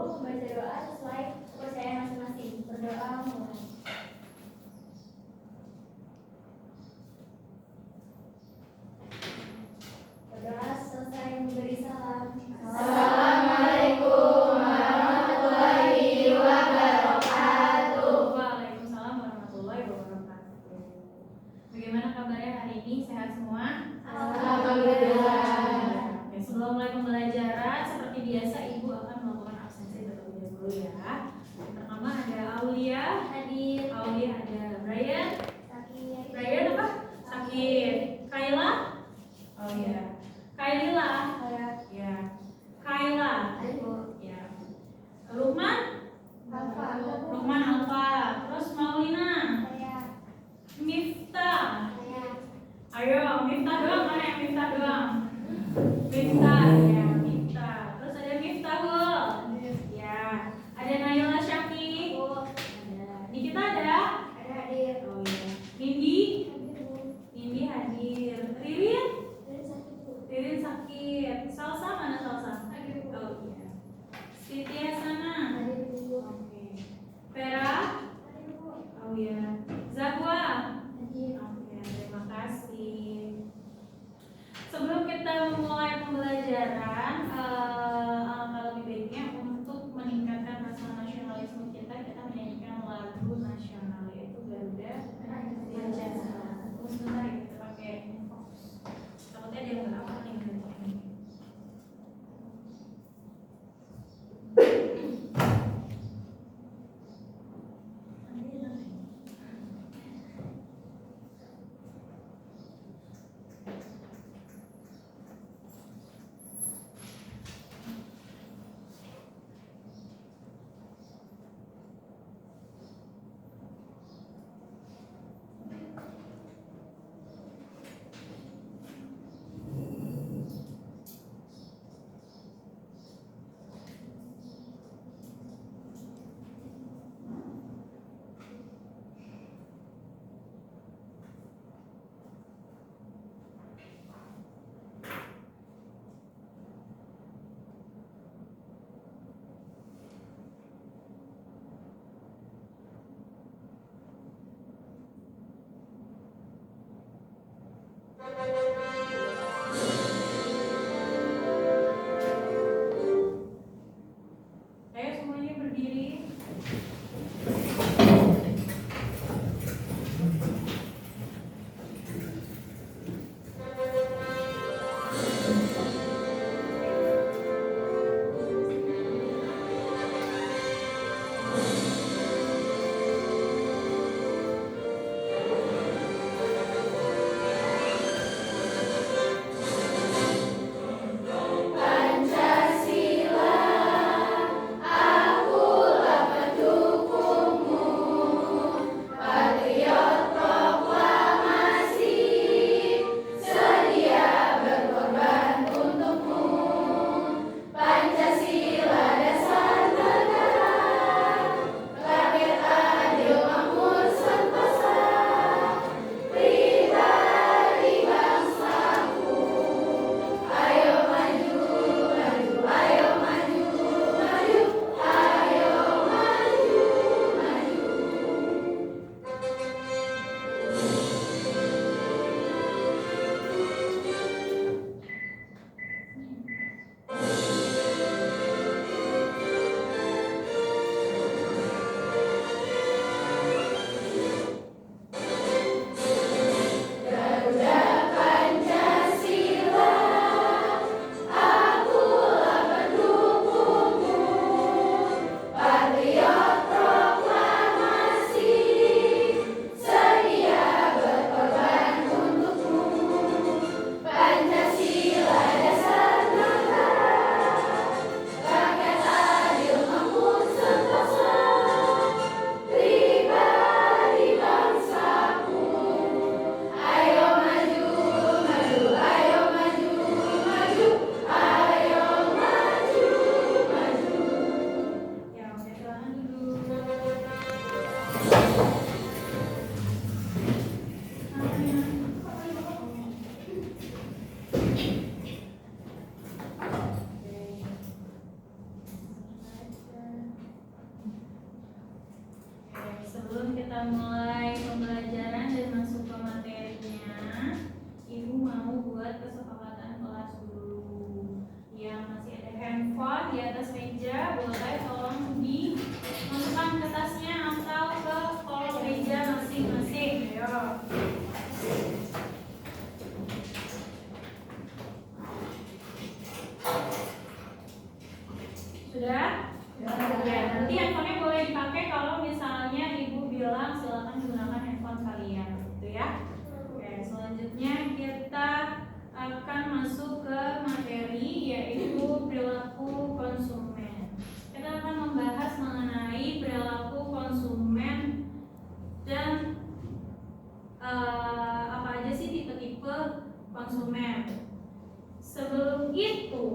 membaca doa sesuai kepercayaan masing-masing. Berdoa mulai. Berdoa selesai memberi salam. Assalamualaikum warahmatullahi wabarakatuh. Waalaikumsalam warahmatullahi wabarakatuh. Bagaimana kabarnya hari ini? Sehat semua? Alhamdulillah. Oke, sebelum mulai pembelajaran, seperti biasa Ibu akan melakukan absensi terlebih dahulu ya. Yang pertama ada Aulia hadir, Aulia ada Brian. Sakit. Brian apa? Sakit. Kaila? Oh ya. Kaila? Ya. Kaila? Ayo. Ya. Lukman? Alfa. Lukman Alfa. Terus Maulina? Saya. Miftah? Saya. Ayo, Miftah doang, mana yang Miftah doang? Miftah, ya Miftah. Terus ada Miftahul. Ya. Ada Naila Syaki. Ada. Nikita ada? Ada hadir. Oh iya. Nindi? Hadir, Bu. Nindi hadir. Ririn? Dari sakit, Bu. Ririn sakit. Salsa mana Salsa? Hadir, Bu. Oh iya. Siti Hasana? Hadir, Bu. Oke. Vera? Hadir, Bu. Oh iya. Zakwa? Hadir. Oke, terima kasih. Sebelum kita memulai pembelajaran, alangkah lebih baiknya untuk meningkatkan rasa nasionalisme kita menyanyikan lagu nasional yaitu Garuda Dirgantara. Tunggu sebentar ya, kita pakai fokus. Takutnya dia nggak apa nih. Ayo semuanya berdiri. mulai pembelajaran dan masuk ke materinya, Ibu mau buat kesepakatan kelas dulu. Yang masih ada handphone di atas meja, boleh tolong dimasukkan ke tasnya atau ke kolong meja masing-masing. Ayo. Sudah? Ya, nanti handphonenya boleh dipakai kalau misalnya Ibu bilang silakan gunakan handphone kalian, gitu ya. Oke, selanjutnya kita akan masuk ke materi yaitu perilaku konsumen. Kita akan membahas mengenai perilaku konsumen dan apa aja sih tipe-tipe konsumen. Sebelum itu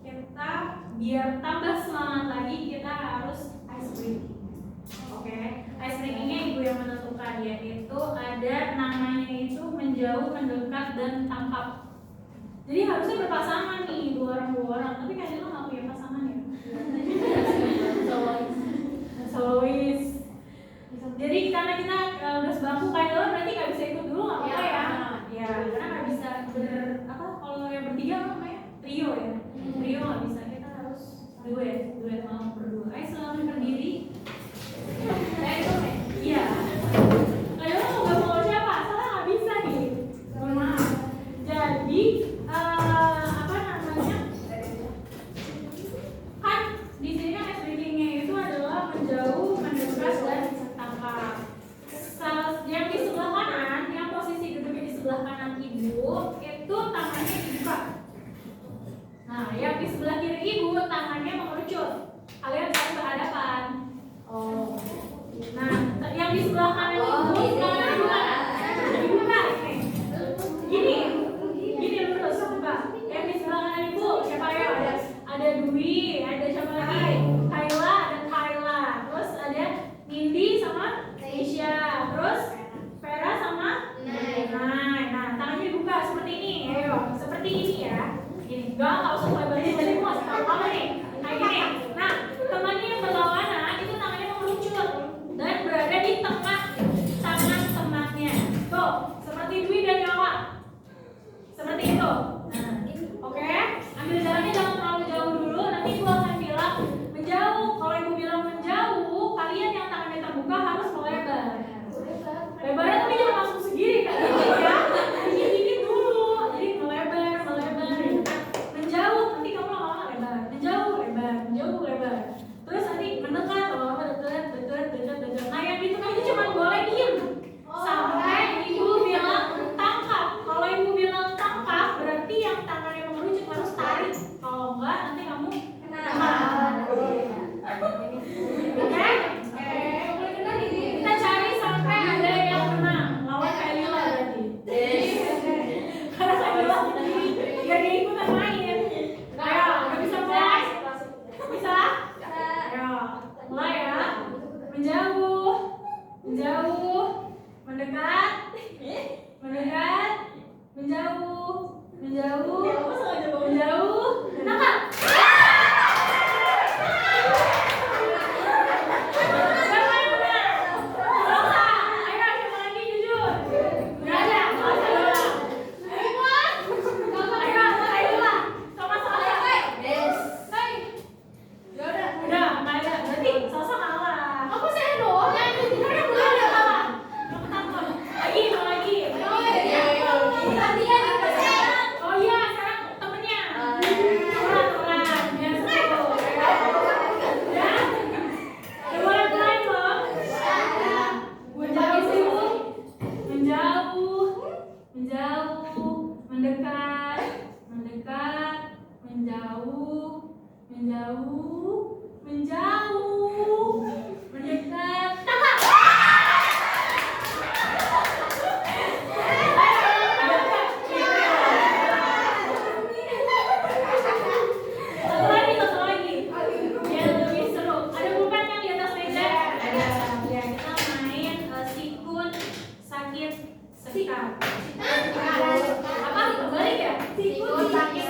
kita biar tambah semangat lagi kita harus ice breaking. Oke, ice breakingnya Ibu yang menentukan, yaitu ada namanya itu menjauh, mendekat, dan tangkap. Jadi harusnya berpasangan nih, dua orang, tapi kayaknya lo nggak punya pasangan ya. Solois. Jadi karena kita udah sebangku kayak lo, berarti nggak bisa ikut dulu nggak apa-apa ya? Ya, karena nggak bisa kalau yang bertiga apa namanya? Trio ya. Trio nggak bisa, kita harus duet mau berdua. Ayo selalu berdiri. Iya. Ayo nggak mau siapa? Salah nggak bisa nih. Mohon maaf. Jadi apa namanya? Kan di sini kan ice breakingnya itu adalah menjauh, mendekat, dan tangkap. Yang di sebelah kanan, yang posisi duduknya di sebelah kanan Ibu, itu tangannya dibuka. Nah, yang di sebelah kiri Ibu tangannya mengerucut. Kalian saling berhadapan. Oh. Nah, yang di sebelah kanan Ibu tangannya dibuka. Gini lurus buka. Yang di sebelah kanan Ibu siapa ya? Ada Dwi, ada siapa lagi? Kayla, ada Kayla. Terus ada Nindi sama Aisyah. Terus Vera sama Nay. Nah, tangannya dibuka seperti ini. Ayo, seperti ini ya. Gini, nggak usah lebar-lebar, mau apa nih? Kayak gini. Nah, temannya yang berlawanan itu tangannya mengerucut dan berada di tengah tangan temannya. Tuh, seperti Dwi dan Nyawa. Seperti itu. Nah, oke. Ambil jaraknya jangan terlalu jauh dulu. Nanti Ibu akan bilang menjauh. Kalau Ibu bilang menjauh, kalian yang tangannya terbuka harus melebar. Lebarnya tapi jangan langsung segini kan? Ya, dikit-dikit dulu. Jadi melebar. Menjauh, nanti kamu lama-lama lebar. Menjauh, lebar. Terus nanti mendekat, lama-lama dekat. Nah, yang itu kan itu cuma boleh diem sampai Ibu bilang tangkap. Kalau Ibu bilang tangkap, berarti yang tangannya mengerucut harus tarik. Kalau enggak, nanti kamu kena. Oke? Kita cari sampai ada yang menang. Lawan Kayla berarti. Karena Kayla dia ikutan main. Ayo, udah bisa mulai? Bisa? Ayo, mulai ya. Menjauh, mendekat, menjauh, tangkap. Apa? Balik ya? Sikut, sakit,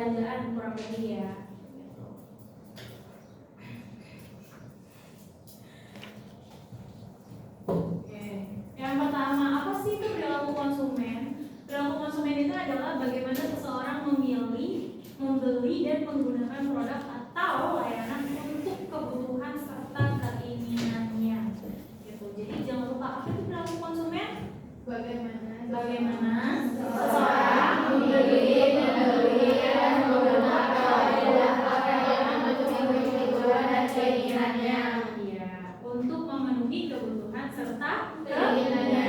belanjaan kurang lebih ya. Gitu. Oke, yang pertama apa sih itu perilaku konsumen? Perilaku konsumen itu adalah bagaimana seseorang memilih, membeli dan menggunakan produk atau layanan untuk kebutuhan serta keinginannya. Gitu. Jadi jangan lupa apa itu perilaku konsumen? Bagaimana seseorang membeli dan menggunakan kebutuhan dan keinginannya. Ya, untuk memenuhi kebutuhan serta keinginannya.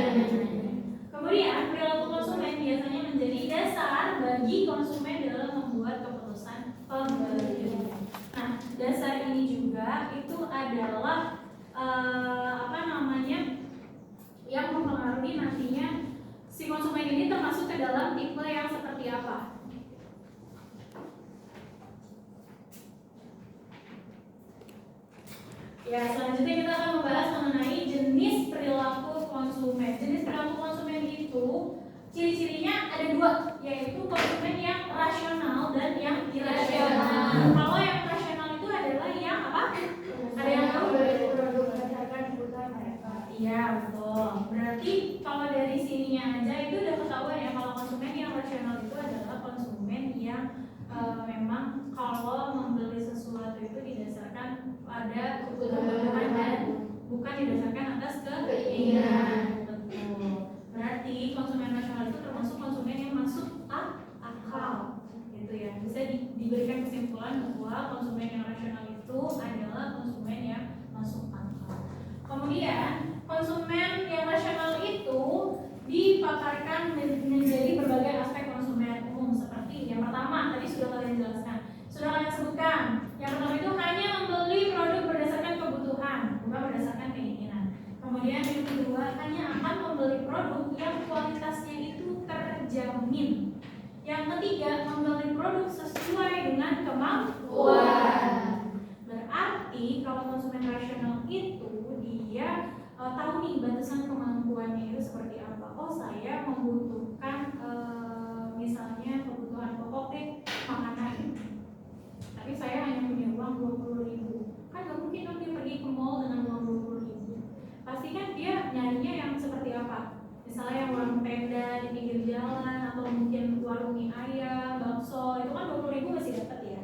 Kemudian perilaku konsumen biasanya menjadi dasar bagi konsumen dalam membuat keputusan pembelian. Nah, dasar ini juga itu adalah yang mempengaruhi nantinya si konsumen ini termasuk ke dalam tipe yang seperti apa. Ya, selanjutnya kita akan membahas mengenai jenis perilaku konsumen. Jenis perilaku konsumen itu ciri-cirinya ada dua, yaitu konsumen yang rasional dan yang irasional. Kalau yang rasional itu adalah yang apa? Ada yang tahu? Produk berdasarkan kebutuhan mereka. Iya, betul. Berarti kalau dari sininya aja itu udah ketahuan ya, kalau konsumen yang rasional itu adalah konsumen yang memang kalau membeli sesuatu itu didasarkan pada kebutuhan dan bukan didasarkan atas keinginan. Betul. Berarti konsumen rasional itu termasuk konsumen yang masuk akal, gitu ya. Bisa diberikan kesimpulan bahwa konsumen yang rasional itu adalah konsumen yang masuk akal. Kemudian konsumen yang rasional itu dipaparkan menjadi berbagai aspek konsumen umum, seperti yang pertama tadi sudah kalian jelaskan, sudah kalian sebutkan. Yang pertama itu hanya membeli produk berdasarkan kebutuhan, bukan berdasarkan keinginan. Kemudian yang kedua, hanya akan membeli produk yang kualitasnya itu terjamin. Yang ketiga, membeli produk sesuai dengan kemampuan. Berarti kalau konsumen rasional itu dia tahu nih batasan kemampuannya itu seperti apa. Oh, saya membutuhkan misalnya kebutuhan pokok makanan, tapi saya hanya punya uang 20.000. Kan gak mungkin dong dia pergi ke mall dengan uang 20.000. Pasti kan dia nyarinya yang seperti apa? Misalnya yang warung tenda di pinggir jalan, atau mungkin warung mie ayam, bakso, itu kan 20.000 masih dapat ya.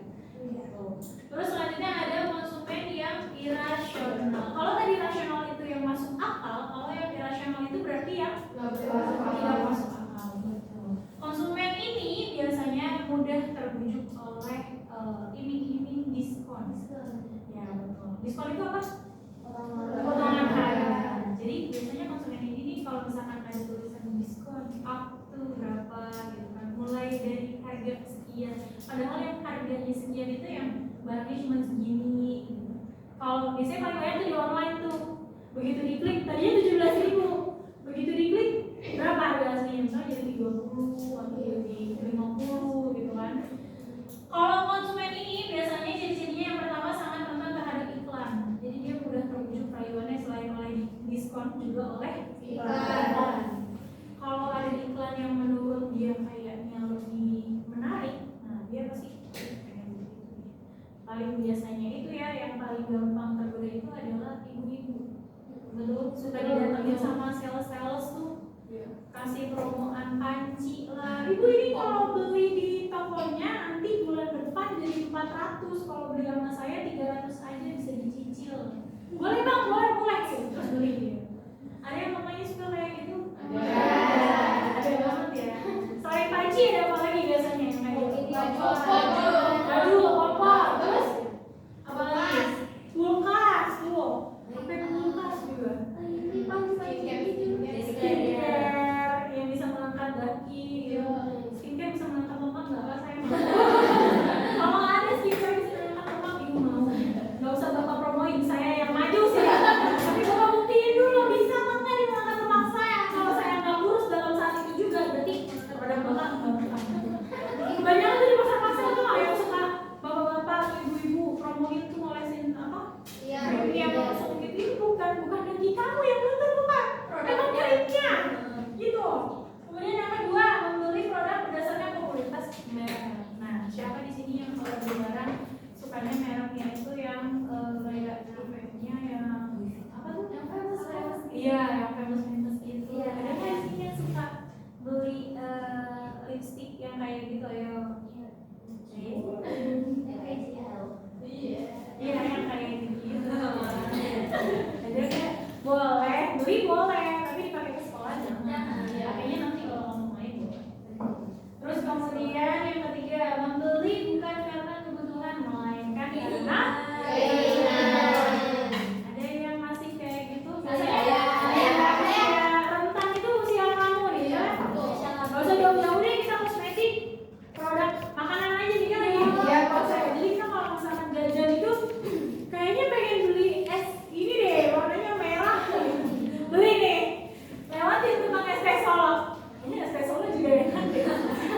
Terus selanjutnya ada konsumen yang irasional. Kalau tadi rasional itu yang masuk akal, kalau yang irasional itu berarti yang tidak masuk akal. Konsumen ini biasanya mudah terbujuk oleh iming-iming diskon. Ya betul. Diskon itu apa? Potongan harga. Jadi biasanya konsumen ini nih kalau misalkan ada tulisan diskon up to berapa gitu kan, mulai dari harga sekian. Padahal yang harganya sekian itu yang barangnya cuma segini gitu. Kalau biasanya paling banyak tuh di online tuh, begitu diklik tadinya 17.000, begitu diklik berapa harga aslinya, misalnya jadi 30 atau jadi 50 gitu kan. Kalau konsumen ini biasanya ciri-cirinya yang pertama sangat rentan terhadap iklan. Jadi dia mudah terbujuk rayuannya selain oleh diskon juga oleh iklan. Kalau ada iklan yang menurut dia kayaknya lebih menarik, nah dia pasti paling biasanya itu ya, yang paling gampang tergoda itu adalah ibu-ibu. Betul, suka didatengin sama sales tuh, kasih promoan panci lah. Ibu ini kalau beli di tokonya nanti bulan depan jadi 400, kalau beli sama saya 300 aja bisa dicicil. Boleh bang, boleh gitu. Terus beli dia. Ada yang mamanya suka kayak gitu? Ada banget ya. Selain panci ada apa lagi biasanya yang kayak gitu? Baju, kompor, terus apa lagi? Kulkas tuh, sampai kulkas juga. Skincare yang bisa mengangkat daki, skincare bisa mengangkat sini yang kalau beli barang sukanya mereknya itu yang kayak efeknya yang apa tuh? Yang famous. Iya, yang famous gitu. Iya. Ada nggak sih yang suka beli lipstick yang kayak gitu ya? Iya, yang kayak gitu. Ada kayak boleh, beli boleh, tapi dipakai ke sekolah jangan. Ya, kayaknya nanti kalau kamu main boleh. Terus kemudian yang ketiga, membeli bukan karena kebutuhan melainkan karena ada yang masih kayak gitu. Biasanya rentan itu usia kamu nih ya. Gak usah jauh-jauh deh, kita kosmetik, produk makanan aja nih kan lagi. Iya, jadi kita kalau misalkan jajan itu kayaknya pengen beli es ini deh, warnanya merah. Beli nih, lewatin tukang es teh Solo. Ini es teh Solo juga enak deh.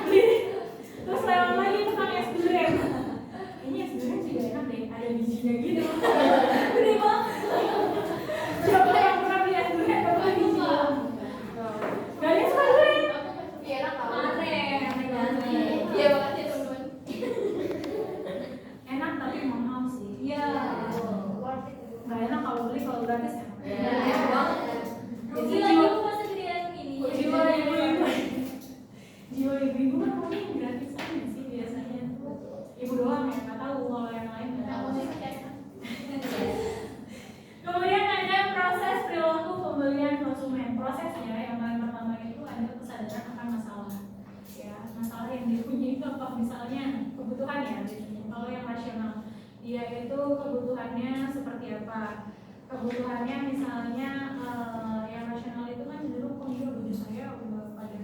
Beli. Terus lewat lagi tukang es durian. Ini es durian juga enak deh, ada bijinya gitu. Gede banget. Siapa yang pernah beli es durian tapi bijinya? Gak ada yang suka durian. Enak tapi mahal sih. Iya. Gak enak kalau beli, kalau gratis enak. Jiwa ibu-ibu kan mungkin gratis aja sih biasanya. Ibu doang ya, nggak tahu kalau yang lain nggak tahu. Kemudian ada proses perilaku pembelian konsumen. Prosesnya yang paling pertama itu ada kesadaran akan masalah. Ya, masalah yang dipunyai apa misalnya kebutuhan ya. Kalau yang rasional, dia itu kebutuhannya seperti apa? Kebutuhannya misalnya yang rasional itu kan cenderung kok iya baju saya udah pada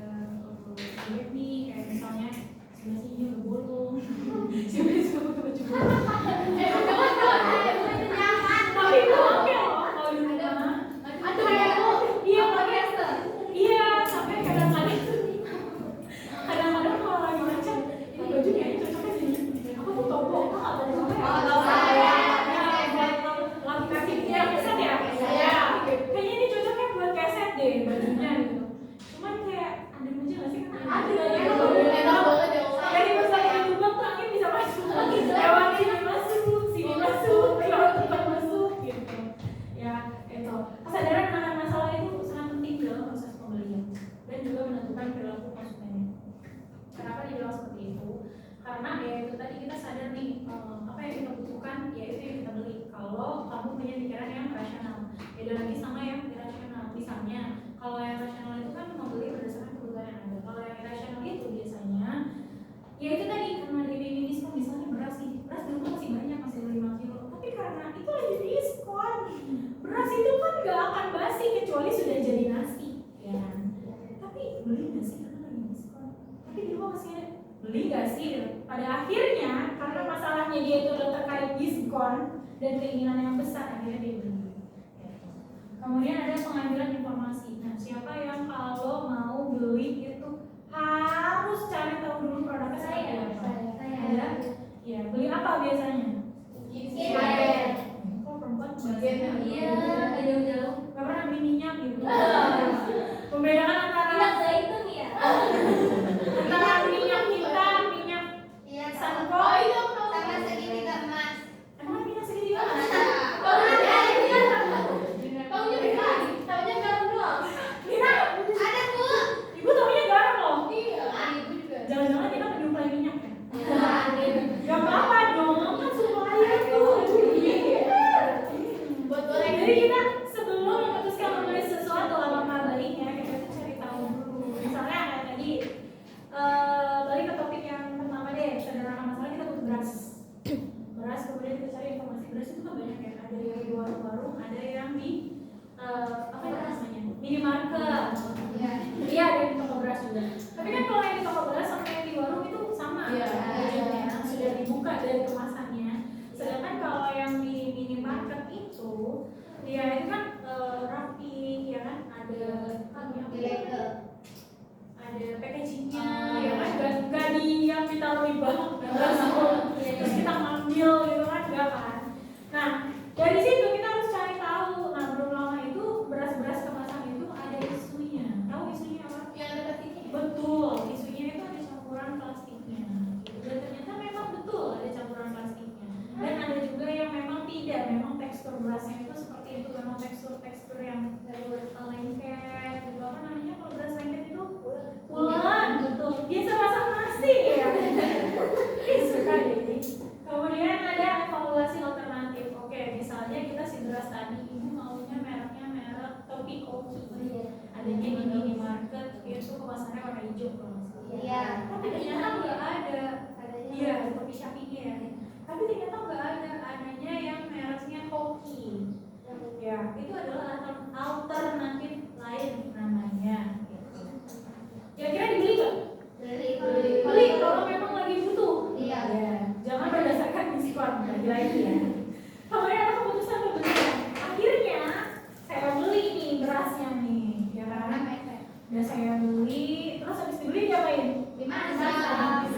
jelek nih, kayak misalnya sebelah sini udah bolong, sebelah sini udah baju bolong. Tapi itu oke loh kalau di rumah. Iya pakai iya sampai kadang-kadang kalau lagi macam ini baju kayaknya cocoknya sini. Aku tuh topo apa dari mana ya? Lagi kasih dia keset ya? Kayaknya ini cocoknya buat keset deh bajunya gitu. Cuman kayak ada aja nggak sih? Ada ya. Dari besarnya lubang tuh angin bisa masuk. Lewat sini masuk, lewat tempat masuk gitu. Ya itu. Kesadaran akan masalah itu sangat penting dalam proses pembelian dan juga menentukan perilaku konsumen. Kenapa dibilang seperti itu? Karena ya itu tadi kita sadar nih apa yang kita butuhkan ya itu yang kita beli. Kalau kamu punya pikiran yang rasional, beda lagi sama yang irasional. Misalnya kalau yang rasional itu kan membeli berdasarkan kebutuhan yang ada. Kalau yang irasional itu biasanya ya itu tadi karena di diskon misalnya beras di rumah masih banyak, masih 5 kilo. Tapi karena itu lagi diskon, beras itu kan gak akan basi kecuali sudah jadi nasi, ya. Tapi beli nggak sih karena lagi diskon? Tapi di rumah masih ada. Beli nggak sih? Pada akhirnya karena masalahnya dia itu udah terkait diskon dan keinginan yang besar, akhirnya dia beli. Kemudian ada pengambilan informasi. Nah, siapa yang kalau mau beli itu harus cari tahu dulu produknya seperti apa? Ada? Ya, beli apa biasanya? Kok perempuan bagian? Iya, jauh-jauh. Gak pernah beli minyak gitu. Membedakan antara antara minyak kita, minyak sanko, Sama segitiga emas. emang minyak segitiga? Ibu taunya garam loh. Jangan-jangan kita menyuplai minyak ya? Gak apa-apa dong, kan semua air tuh. Jadi kita sebelum memutuskan membeli sesuatu alangkah baiknya kita tuh cari tahu dulu. Misalnya kayak tadi balik ke topik yang pertama deh, sederhana masalah kita butuh beras. Beras kemudian kita cari informasi beras itu kan banyak ya. Ada yang di warung-warung, ada yang di apa itu namanya? Minimarket. Iya, ada di toko beras juga. Tapi kan kalau yang di toko beras sama yang di warung itu sama. Harganya sudah dibuka dari kemasannya. Sedangkan kalau yang di minimarket itu ya itu kan rapi ya kan, ada packagingnya ya kan, gak di yang ditaruh di bak terus kita ngambil gitu kan, enggak kan. Nah dari situ kita harus cari tahu. Nah belum lama itu beras-beras kemasan itu ada isunya. Tahu isunya apa? Betul, isunya itu ada campuran plastiknya gitu. Dan ternyata memang betul berasnya itu seperti itu, memang tekstur yang lengket gitu. Apa namanya kalau beras lengket itu? Pulen, betul. Biasa masak nasi ya. Suka ini. Kemudian ada evaluasi alternatif. Oke, misalnya kita si beras tadi, ibu maunya mereknya merek Topi Koki. Adanya di minimarket, itu kemasannya warna hijau kalau nggak salah. Iya. Tapi ternyata nggak ada. Iya, kopi Shopee ya. Tapi ternyata nggak ada, adanya yang mereknya Koki. Ya, itu adalah alternatif lain namanya. Kira-kira dibeli nggak? Beli kalau memang lagi butuh. Iya. Ya, jangan berdasarkan diskon lagi ya. Kemudian ada keputusan pembelian. Akhirnya saya beli nih berasnya nih, ya kan? Udah saya beli, terus habis dibeli diapain? Dimasak.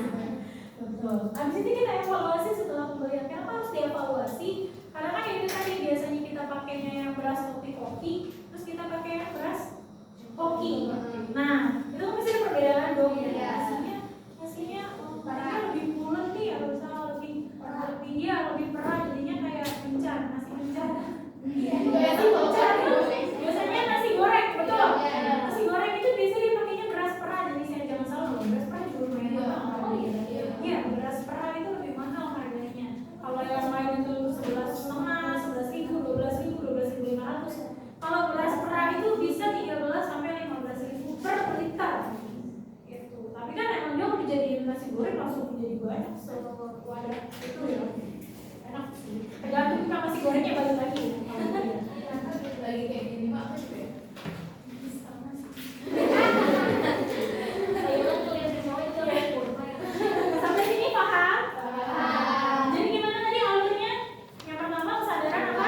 Betul. Habis itu kita evaluasi setelah pembelian. Kenapa harus dievaluasi? Karena kan itu tadi biasanya kita pakainya yang beras kopi, terus kita pakai yang beras koki. Nah, itu kan pasti ada perbedaan dong. Iya. Hasilnya kayaknya lebih pulen nih, harusnya lebih perah, jadinya kayak mencar, nasi mencar. Biasanya nasi goreng, betul. Nasi goreng itu biasanya dipakainya beras perah, jadi saya jangan salah loh, beras perah juga lumayan mahal. Iya, beras perah itu lebih mahal harganya. Kalau yang lain itu 11,5, 11.000, 12.000, 12.500. Kalau beras perah itu bisa 13 sampai 15.000 per liter. Gitu. Tapi kan emang dia udah dijadiin nasi goreng langsung menjadi banyak sewadah itu ya. Enak sih. Tergantung kita nasi gorengnya balik lagi. Lagi kayak gini mah apa sih? Sampai sini paham? Jadi gimana tadi alurnya? Yang pertama kesadaran apa?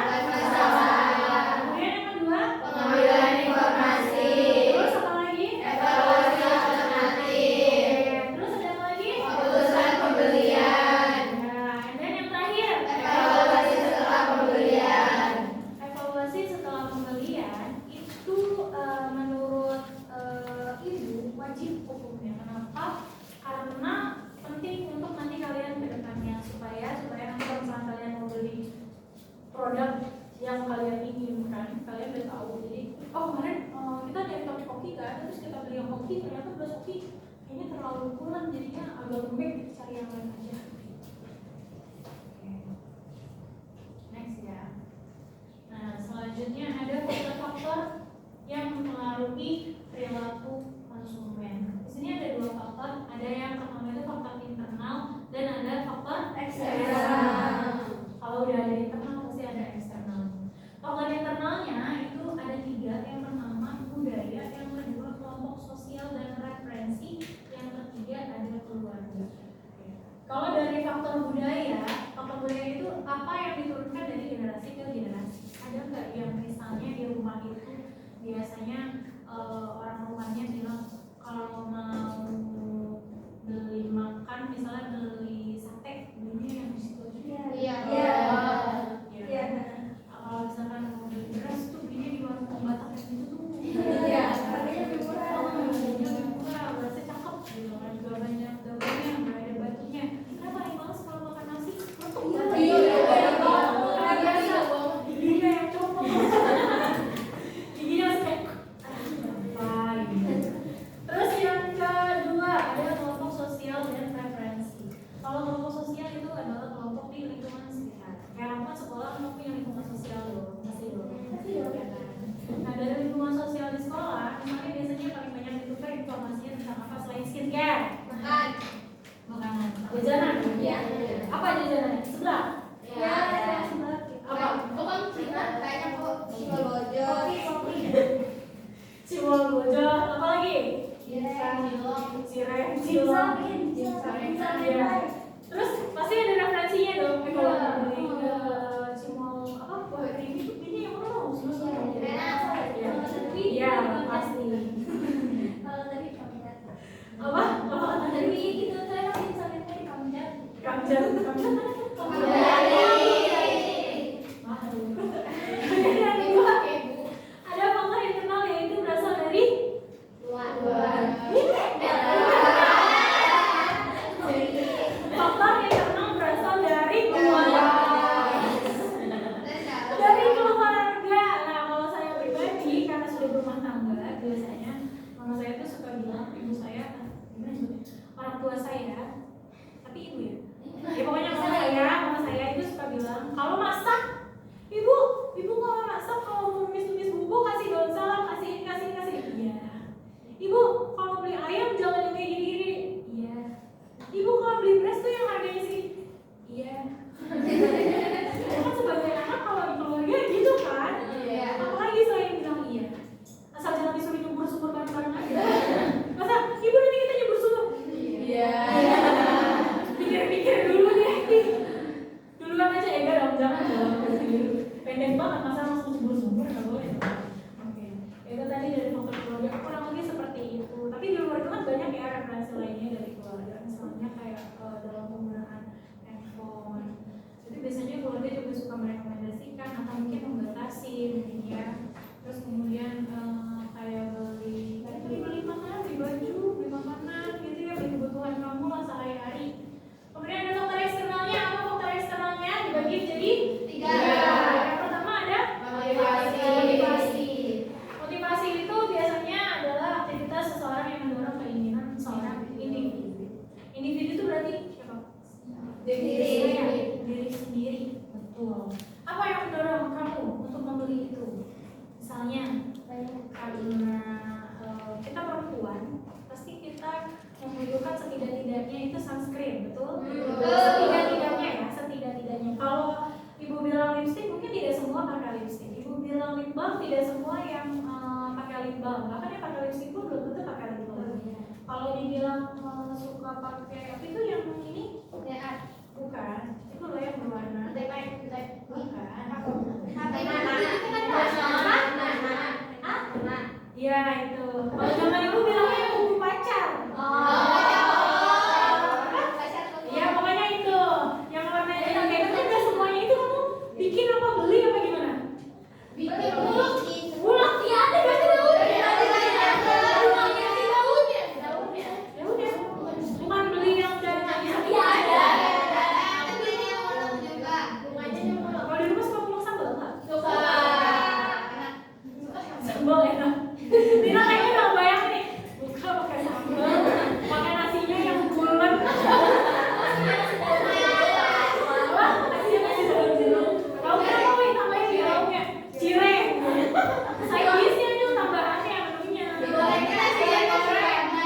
Kemudian yang kedua Pengambilan informasi. terus apa lagi? Evaluasi alternatif. Terus ada apa lagi? Keputusan pembelian. Nah, and then yang terakhir Evaluasi setelah pembelian. evaluasi setelah pembelian itu menurut ibu wajib hukumnya. Kenapa? Karena penting untuk nanti kalian ke depannya supaya nanti kalau misalnya kalian mau beli produk yang kalian inginkan, kalian udah tahu. Jadi kemarin kita dari toko kopi kan, terus kita beli yang kopi, ternyata beras kopi kayaknya terlalu kurang, jadinya agak lembek, kita cari yang lain aja. Oke. Next ya. Nah, selanjutnya ada faktor-faktor yang mempengaruhi perilaku konsumen. Di sini ada dua faktor, ada yang pertama itu faktor internal dan ada faktor eksternal. Kalau udah ada internal pasti ada eksternal. Faktor internalnya itu ada tiga. Yang pertama budaya, yang kedua kelompok sosial dan referensi, yang ketiga ada keluarga. Kalau dari faktor budaya itu apa yang diturunkan dari generasi ke generasi? Ada nggak yang misalnya di rumah itu biasanya orang rumahnya bilang kalau mau beli makan, misalnya beli sate, belinya yang di situ aja. Iya. Kalau misalkan mau beli beras tuh belinya di warung Batak yang itu tuh. Iya. Harganya lebih murah. Harganya lebih murah, berasnya cakep gitu kan, juga banyak daunnya, nggak ada batunya. Karena paling males kalau makan nasi, untung banget. Giginya yang copot. Giginya masih kayak apa gitu. Terus yang kedua ada kelompok sosial dan preferensi. Kalau kelompok sosial itu adalah kelompok di lingkungan sekitar. Kayak aku kan sekolah kan punya lingkungan sosial loh, masih loh. Ya kan? Nah, dari lingkungan sosial di sekolah, kemarin biasanya paling banyak ditukar informasinya tentang apa selain skincare? Makanan. Jajanan. Iya. Apa jajanan? Sebelah. Iya. Apa? Cimol bojo. Apa lagi? Cireng, cilok. Iya. Terus pasti ada referensinya dong. Kalau beli ke cimol apa? Buah ini tuh ini yang mana? Iya, pasti. Apa? Kamjat. Ada faktor internal yaitu berasal dari faktor internal berasal dari keluarga. Dari beli beras tuh yang harganya segini. Iya. Kan sebagai anak kalau di keluarga gitu kan. Iya. Apalagi saya bilang iya. Asal jangan disuruh nyebur sumur bareng-bareng aja. Masa ibu nanti kita nyebur sumur? Iya. Pikir-pikir dulu deh. Duluan aja ya enggak dong, jangan dong. Pendek banget masa langsung nyebur sumur nggak boleh. Oke. Itu tadi dari faktor keluarga kurang lebih seperti itu. Tapi di luar itu kan banyak ya referensi lainnya dari keluarga. Misalnya kayak dalam penggunaan handphone. Jadi biasanya keluarga juga suka merekomendasikan atau mungkin membatasi mungkin ya. Terus kemudian kayak beli makanan, beli baju, beli makanan gitu ya, beli kebutuhan kamu lah sehari-hari. Kemudian ada faktor eksternalnya, apa faktor eksternalnya dibagi jadi 3. Yang pertama ada motivasi. Motivasi itu biasanya adalah aktivitas seseorang yang mendorong keinginan seorang individu. Individu itu berarti siapa? Diri sendiri. Betul. Apa yang mendorong kamu untuk membeli itu? Misalnya karena kita perempuan, pasti kita membutuhkan setidak-tidaknya itu sunscreen, betul? Setidak-tidaknya. Kalau ibu bilang lipstick, mungkin tidak semua pakai lipstick. Ibu bilang lip balm, tidak semua yang pakai lip balm. Bahkan yang pakai lipstick pun belum tentu pakai lip balm. Kalau dibilang suka pakai apa itu yang ini? Bukan. Itu loh yang berwarna. Bukan. Iya itu. Kalau zaman dulu bilangnya buku pacar. Iya pokoknya itu. Yang warnanya itu kayak itu udah semuanya itu kamu bikin apa beli apa gimana? Bulak ya ada berarti ya udah. Bukan beli yang dari kalau di rumah suka pulang sambal nggak? Sambal ya. Tina kayaknya udah bayang nih. Buka pakai sambal, pakai nasinya yang bulat. Nasinya masih dalam. Lauknya apa yang tambahin di lauknya? Cireng. Side dish-nya itu tambahannya menunya.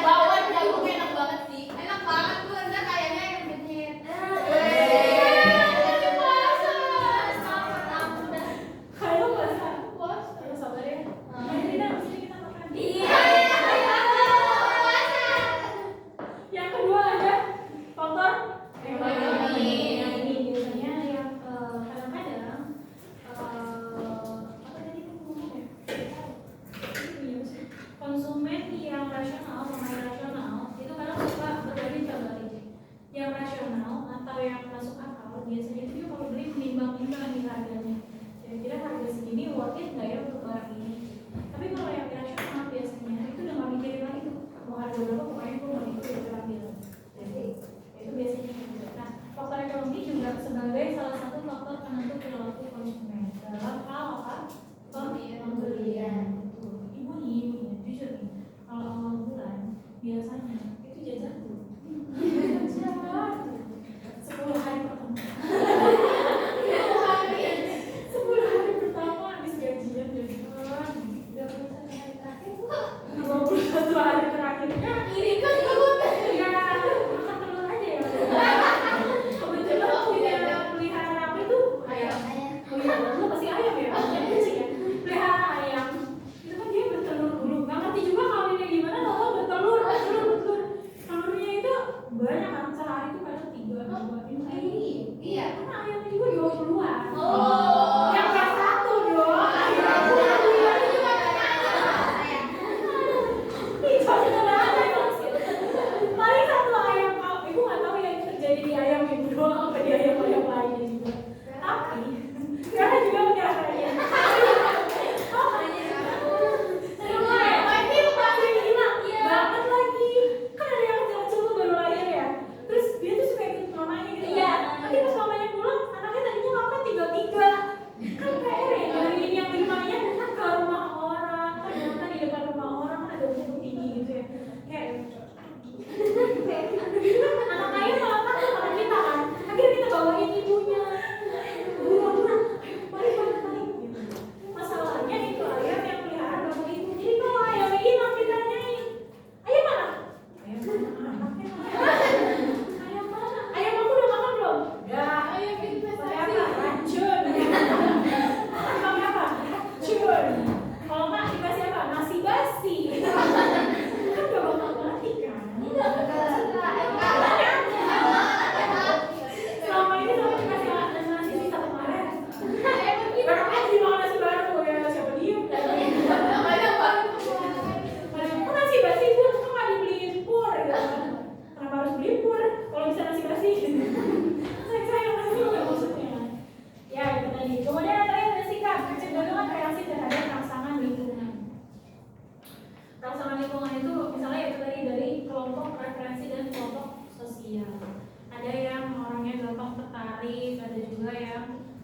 Bawang jagung enak banget sih. Enak banget tuh, Anda kayaknya yang bikin. Kalau puasa, ya sabar ya. Nanti kita makan. Yang kedua ada faktor ekonomi. Ini biasanya yang kadang-kadang apa tadi aku ngomong ya? Konsumen yang rasional sama irasional itu kadang suka berbeda coba aja. Yang rasional atau yang masuk akal biasanya itu dia kalau beli menimbang-nimbang nih harganya. Kira-kira harga segini worth it nggak ya untuk barang ini? Tapi kalau yang irasional biasanya itu udah nggak mikirin lagi tuh mau harga berapa pokoknya gue mau itu ya ambil. Jadi itu biasanya gitu. Nah faktor ekonomi juga sebagai salah satu faktor penentu perilaku konsumen dalam hal apa? Pembelian. Ibu nih jujur nih kalau awal bulan biasanya itu jajan tuh. Jajan 10 hari pertama. 10 hari pertama habis gajian jajan. Udah hari terakhir 21 hari terakhirnya Ini kan telur. ya makan telur aja ya. Kebetulan punya pelihara apa itu? Ayam. Oh iya, lu pasti ayam ya? Yang kecil ya? Pelihara ayam. Itu kan dia bertelur dulu. Gak ngerti juga kawinnya gimana, kalau bertelur. Telurnya itu banyak kan, sehari itu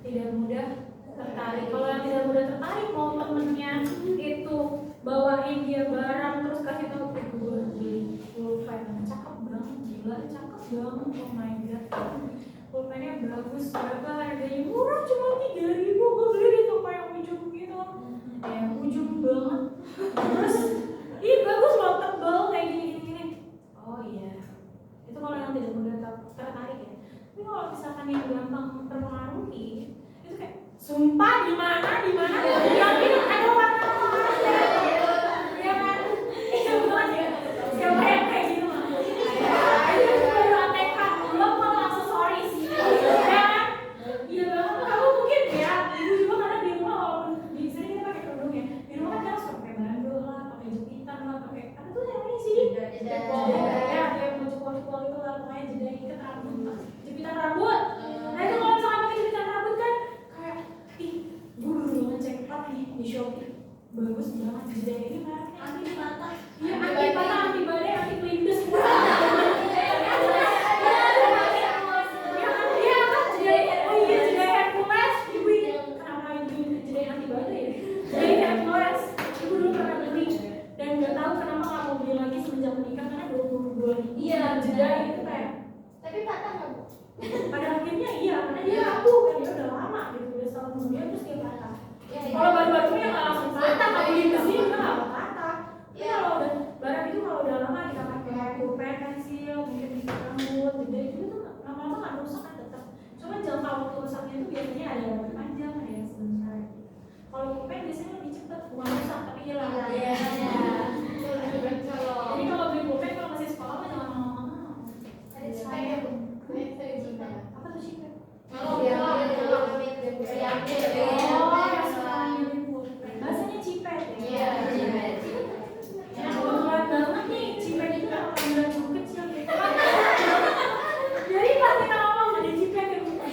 tidak mudah tertarik. Kalau yang tidak mudah tertarik mau temennya itu bawain dia barang terus kasih tahu gue beli pulpen cakep banget, gila cakep banget, oh my god pulpennya bagus, berapa harganya, murah cuma 3.000, gue beli di toko yang ujung gitu ya ujung banget terus ih bagus loh, tebal kayak gini. Oh iya, itu kalau yang tidak mudah tertarik ya. Tapi kalau misalkan yang gampang terpengaruhi itu kayak sumpah di mana yang ini ada warna ya kan, siapa yang kayak gitu mah itu baru ATK belum kalau aksesoris ya kan. Iya banget, kamu mungkin ya ibu juga karena di rumah walaupun di sini kita pakai kerudung ya, di rumah kan harus pakai bandul lah, pakai jepitan lah, pakai apa tuh namanya sih ya kayak mau cukol itu lah, pokoknya jeda ikat rambut, jepitan rambut. Nah itu kalau misalkan pakai jepitan rambut kan kayak ih gue dulu ngecek apa nih di Shopee bagus banget jeda ini mereknya anti patah, iya anti patah, anti badai, anti kelindes Tapi patah nggak bu? pada akhirnya iya, karena dia rapuh kan, dia udah lama gitu, udah setahun kemudian terus dia patah. Kalau baru-barunya nggak langsung patah, nggak beli besi nggak patah. Tapi kalau udah barang itu kalau udah lama kita pakai pulpen, pensil, mungkin di rambut, jadi itu tuh lama-lama nggak rusak kan tetap. Cuma jangka waktu rusaknya itu biasanya ada yang panjang, ada yang sebentar. Kalau pulpen biasanya lebih cepat, bukan rusak tapi hilang. Jadi kalau beli pulpen kalau masih sekolah mah jangan lama-lama. Apa tuh sih? Bahasanya cipet ya? Nah kebetulan banget nih, cipet itu kalau panggilan cukup kecil gitu. Jadi pas kita ngomong ada cipet ya bukan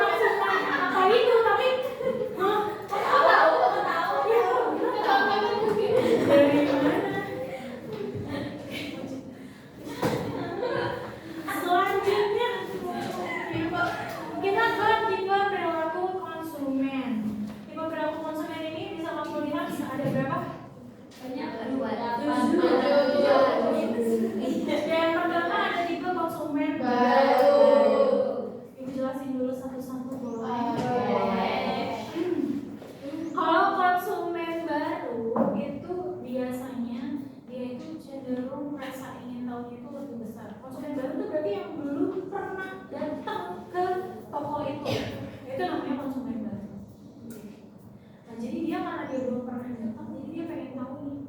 maksud apa itu, tapi dari mana? Selanjutnya kita ke tipe perilaku konsumen. Tipe perilaku konsumen ini bisa kamu lihat ada berapa? Banyak. Yang pertama ada tipe konsumen baru. Ibu jelasin dulu satu-satu boleh. Kalau konsumen baru itu biasanya dia itu cenderung rasa ingin tahunya itu lebih besar. Konsumen baru itu berarti yang belum pernah datang ke toko itu namanya konsumen baru. Nah jadi dia karena dia belum pernah datang, jadi dia pengen tahu nih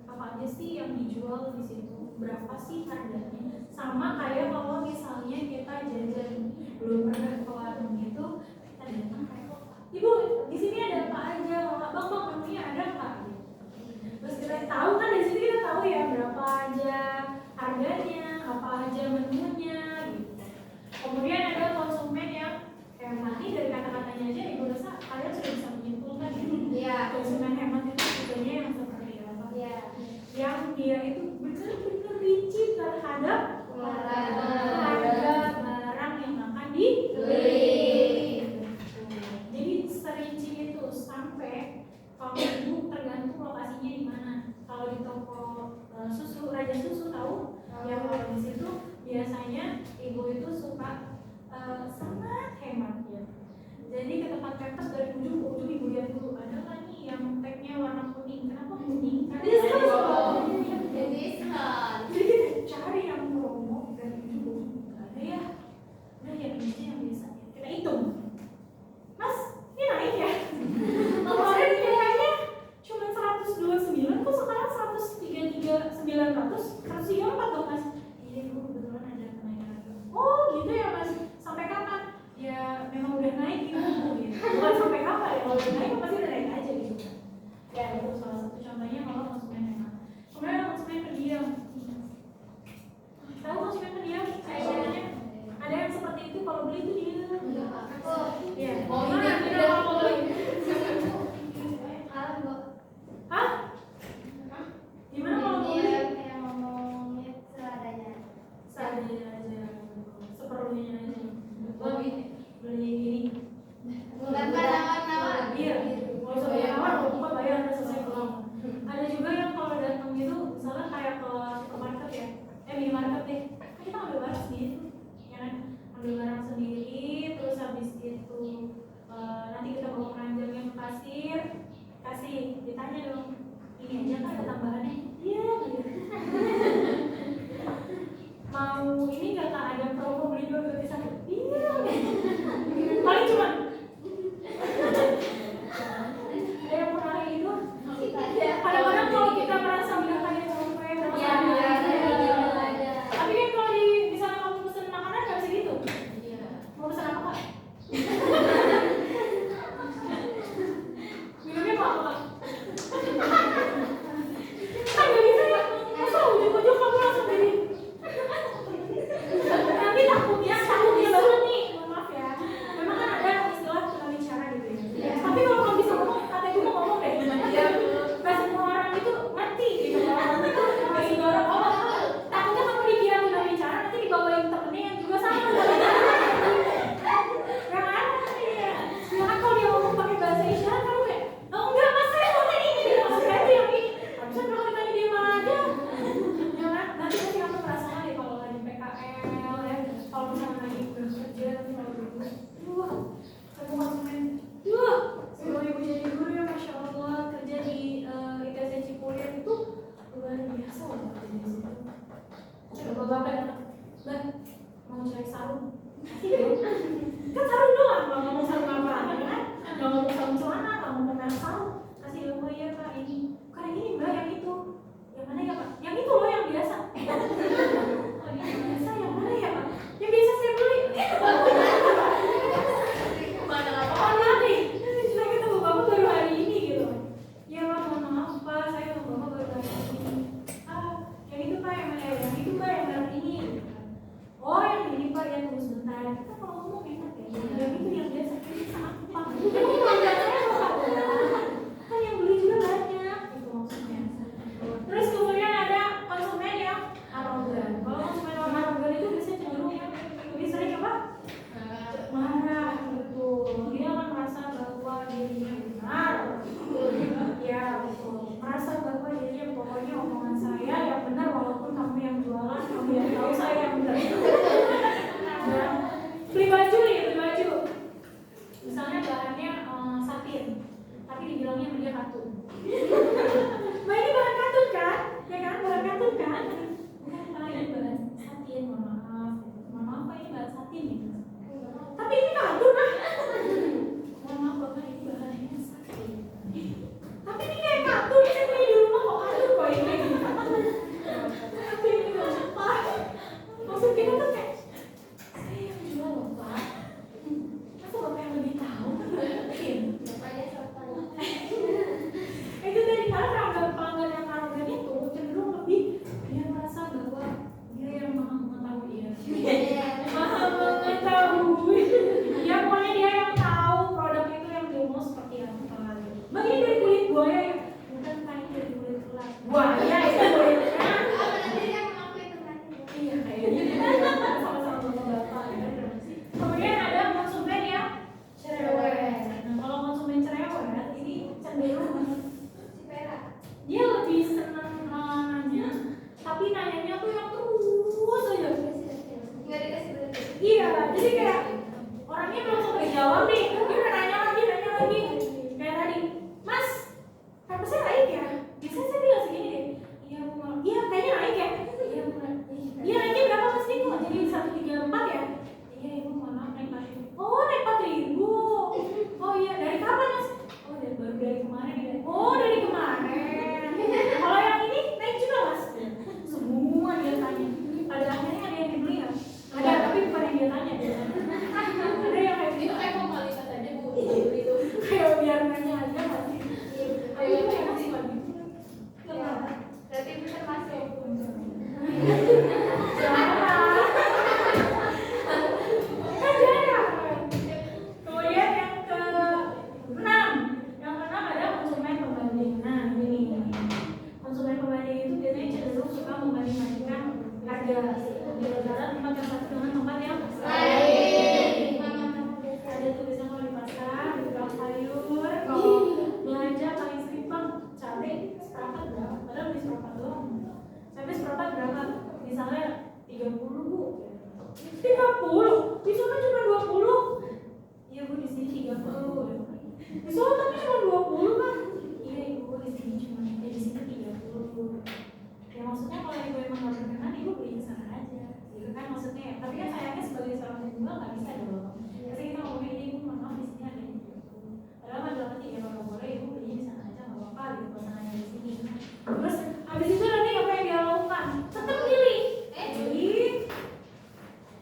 apa aja sih yang dijual di situ, berapa sih harganya. Sama kayak kalau misalnya kita jajan belum pernah ke warung itu, kita datang kayak ibu di sini ada apa aja, bang menunya ada nggak? Terus kita tahu kan di sini kita tahu ya berapa aja harganya, apa aja menunya gitu. Kemudian ada konsumen yang kayak tadi dari kata-katanya aja ibu rasa kalian sudah bisa menyimpulkan gitu. Konsumen hemat itu tipenya yang seperti apa? Yang dia itu benar-benar rinci terhadap harga barang yang akan dibeli. Jadi serinci itu sampai kalau ibu tergantung lokasinya di mana. Kalau di toko susu, Raja Susu tahu? Ya kalau di situ biasanya ibu itu suka sangat hemat ya. Jadi ke tempat pampers dari ujung ke ujung ibu lihat dulu ada nggak nih yang tagnya warna kuning. Kenapa kuning? Karena jadi kita cari yang promo dari ujung ke ujung. Ada ya, ada yang ini yang biasa. Kita hitung. Mas, ini naik ya? Kemarin kayaknya cuma 129, kok sekarang 133.900, 134 dong mas? Iya bu, kebetulan ada kenaikan. Oh gitu ya mas, sampai kapan? Ya memang udah naik gitu. Bukan sampai kapan ya, kalau udah naik pasti udah naik aja gitu kan. Ya itu salah satu contohnya kalau konsumen hemat. Kemudian ada konsumen pendiam. Tahu konsumen pendiam? Kayaknya ada yang seperti itu, kalau beli itu dia ya. Kalau beli hah? Gimana kalau beli? Seadanya aja, seperlunya aja. Beli ini kata ada promo beli 2 gratis 1. Iya. Paling cuma ada yang pernah itu. Kadang-kadang kalau kita merasa udah kayak capek, tapi kan kalau di misalnya kamu pesen makanan nggak bisa gitu. Mau pesan apa kak? Minumnya apa kak? Kan nggak bisa ya. Masa ujung-ujung kamu langsung beli? Nanti takutnya banget nih. Mohon maaf ya. Memang kan ada istilah tunawicara gitu ya. Tapi kalau kamu bisa ngomong, kata gue mau ngomong deh. Gak semua orang itu ngerti gitu. Orang itu masih dorong. Takutnya kamu dikira tunawicara nanti dibawain temennya yang juga sama. Ya kan? Iya. Ya kan kalau dia ngomong pakai bahasa isyarat kamu kayak, oh enggak mas saya mau ini gitu. Maksud saya tuh yang ini. Harusnya kalau ditanya dia malah aja. Ya kan? Nanti pasti kamu merasakan deh kalau lagi PKL ya. Kalau misalnya lagi kerja nanti kalau gitu. Wah, kamu konsumen. Wah, sebelum ibu jadi guru ya Masya Allah kerja di ITC Cipulir itu luar biasa loh kerja di situ. Coba bapak datang, bah mau cari sarung. Kan sarung doang, nggak ngomong sarung apa ya kan? Nggak ngomong sarung celana, nggak ngomong merek sarung. Kasih ilmu ya pak ini, bukan yang ini mbak, yang itu. Yang mana ya pak? Yang itu loh yang biasa. Oh yang biasa yang mana ya pak? Yang biasa saya beli. Oh nanti, saya ketemu bapak baru hari ini gitu. Ya pak mohon maaf pak, saya ketemu bapak baru hari ini. Yang itu pak yang mana ya? Yang itu pak yang merek ini. Oh yang ini pak yang tunggu sebentar. Kita kalau ngomong enak ya. Yang itu yang biasa apa? Ini biasanya bapak kan yang beli juga banyak gitu maksudnya. Terus kemudian ada konsumen yang arogan. Kalau konsumen yang arogan itu biasanya cenderung ya lebih sering apa? Marah gitu. Dia akan merasa bahwa dirinya benar. Ya betul. Merasa bahwa dirinya pokoknya omongan saya yang benar walaupun kamu yang jualan, kamu yang tahu saya yang benar. Dan beli baju nih, beli baju. Misalnya bahannya satin, tapi dibilangnya media katun. Nah ini bahan katun kan? Ya kan, bahan katun kan? Bukan pak, ini bahan satin, mohon maaf. Mohon maaf pak, ini bahan satin gitu. Tapi ini katun ah. Mohon maaf bapak, ini bahannya satin. Tapi ini kayak katun, saya beli di rumah kok katun kok ini. Tapi ini gak cepat. Maksud kita tuh kayak, saya yang jual loh pak. Masa bapak yang lebih tahu? Itu tadi karena pelanggan yang arogan itu cenderung lebih dia merasa bahwa dia yang maha mengetahui ya. Maha mengetahui. Ya pokoknya dia yang tahu produk itu yang dia mau seperti apa. Bang ini dari kulit buaya ya? Bukan kain dari kulit ular. Buaya itu kulitnya. Iya kayaknya. Sama-sama bapak ya. Kemudian ada konsumen yang cerewet. Nah kalau konsumen cerewet ini cenderung dia lebih senang nanya, tapi nanyanya tuh yang terus aja. Nggak dikasih berhenti. Iya, jadi kayak orangnya belum sempat dijawab nih, dia udah nanya lagi. Kayak tadi, Mas, kenapa saya naik ya? Biasanya saya bilang segini deh. Iya, Bu. Iya, kayaknya naik ya. Iya, Bu. Iya, naiknya berapa Mas nih kok? Jadi 134 ya? Iya, Ibu, mohon maaf naik 4.000. Oh, naik 4.000. Oh iya, dari kapan Mas? Oh, baru dari kemarin ya. Oh, dari kemarin. Kalau yang ini naik juga Mas? Semua dia tanya. Pada akhirnya ada yang dibeli nggak? Ada, tapi bukan yang dia tanya. Ada yang kayak Itu kayak formalitas aja bu. Itu. kayak biar nanya aja masih. Ayo kita masih lagi. Berarti itu termasuk. Kemudian yang ke-6 ada konsumen pembanding. Nah ini konsumen pembanding itu biasanya cenderung suka membanding-bandingkan harga di antara tempat yang satu dengan tempat yang lain. Ada tuh biasanya kalau di pasar, di tukang sayur, kalau belanja paling sering bang cabai seperempat berapa? Padahal beli seperempat doang. Cabai seperempat berapa? Misalnya 30 bu. 30? Di sana cuma 20. Iya bu, di sini 30. Di sana tapi cuma 20 kan? Iya ibu, di sini cuma di sini 30. Ya maksudnya kalau ibu emang nggak berkenan, ibu beli di sana aja. Gitu kan maksudnya ya. nggak bisa dong. Pasti kita ngomongin ini, ibu mohon maaf di sini ada ibu. Padahal kan dalam hati ya kalau boleh ibu belinya di sana aja nggak apa-apa gitu, nggak usah nanya di sini. Terus habis itu nanti apa yang dia lakukan? Tetap milih.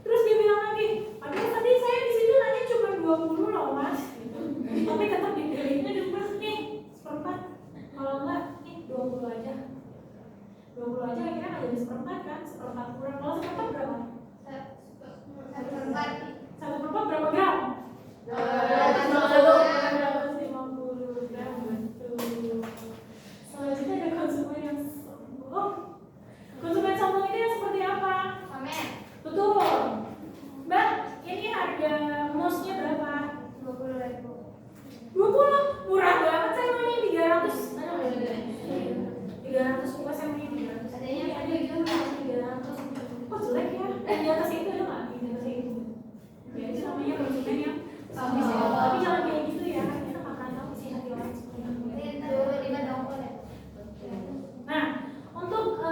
Terus dia bilang lagi, padahal tadi saya di sini nanya cuma 20 loh mas. Gitu. Tapi tetap dipilihnya di mas nih seperempat. Kalau enggak nih 20 aja. 20 aja akhirnya nggak jadi seperempat kan? Seperempat kurang. Kalau seperempat berapa? 1/4 berapa gram? 250 gram, betul. Selanjutnya ada konsumen yang sombong. Konsumen sombong ini yang seperti apa? Betul. Mbak, ini harga mouse-nya berapa? 20.000. 20? Murah banget, saya maunya 300. 300, bukan saya maunya 300. Ada juga 300. Kok jelek ya? Di atas itu ada nggak? Di atas itu. Ya itu namanya konsumen yang sombong. Tapi jangan kayak gitu ya, kita nggak pernah tahu sih hati orang seperti apa. Nah, untuk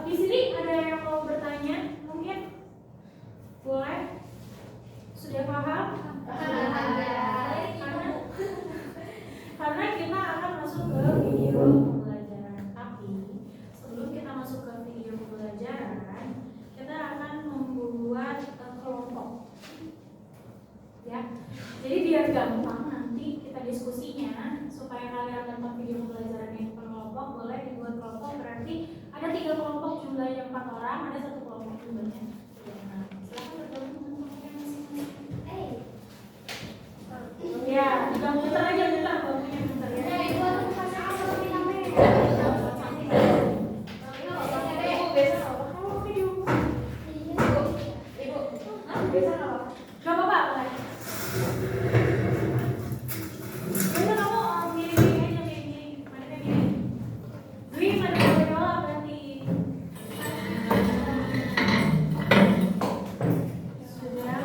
di sini ada yang mau bertanya, mungkin boleh? Sudah paham? Karena kita akan masuk ke video pembelajaran. Tapi sebelum kita masuk ke video pembelajaran, kita akan membuat kelompok. Ya, jadi biar gampang nanti kita diskusinya supaya kalian dapat video pembelajaran yang berkelompok, boleh dibuat kelompok. Berarti ada 3 kelompok jumlahnya 4 orang, ada 1 kelompok jumlahnya 3 orang. Silakan bergabung dengan kelompoknya masing-masing. Ya, jangan muter aja muter, kelompoknya muter ya. Gak apa-apa, boleh. Biasa kamu milih-milih aja, milih-milih. Mana yang milih? Green, mana yang bola berarti. Sudah.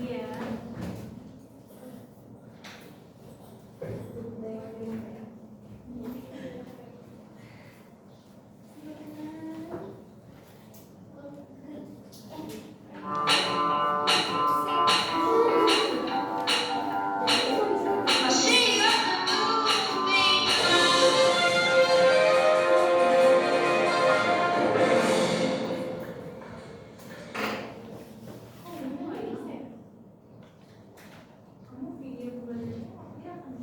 Iya. Kamu video pembelajaran dia akan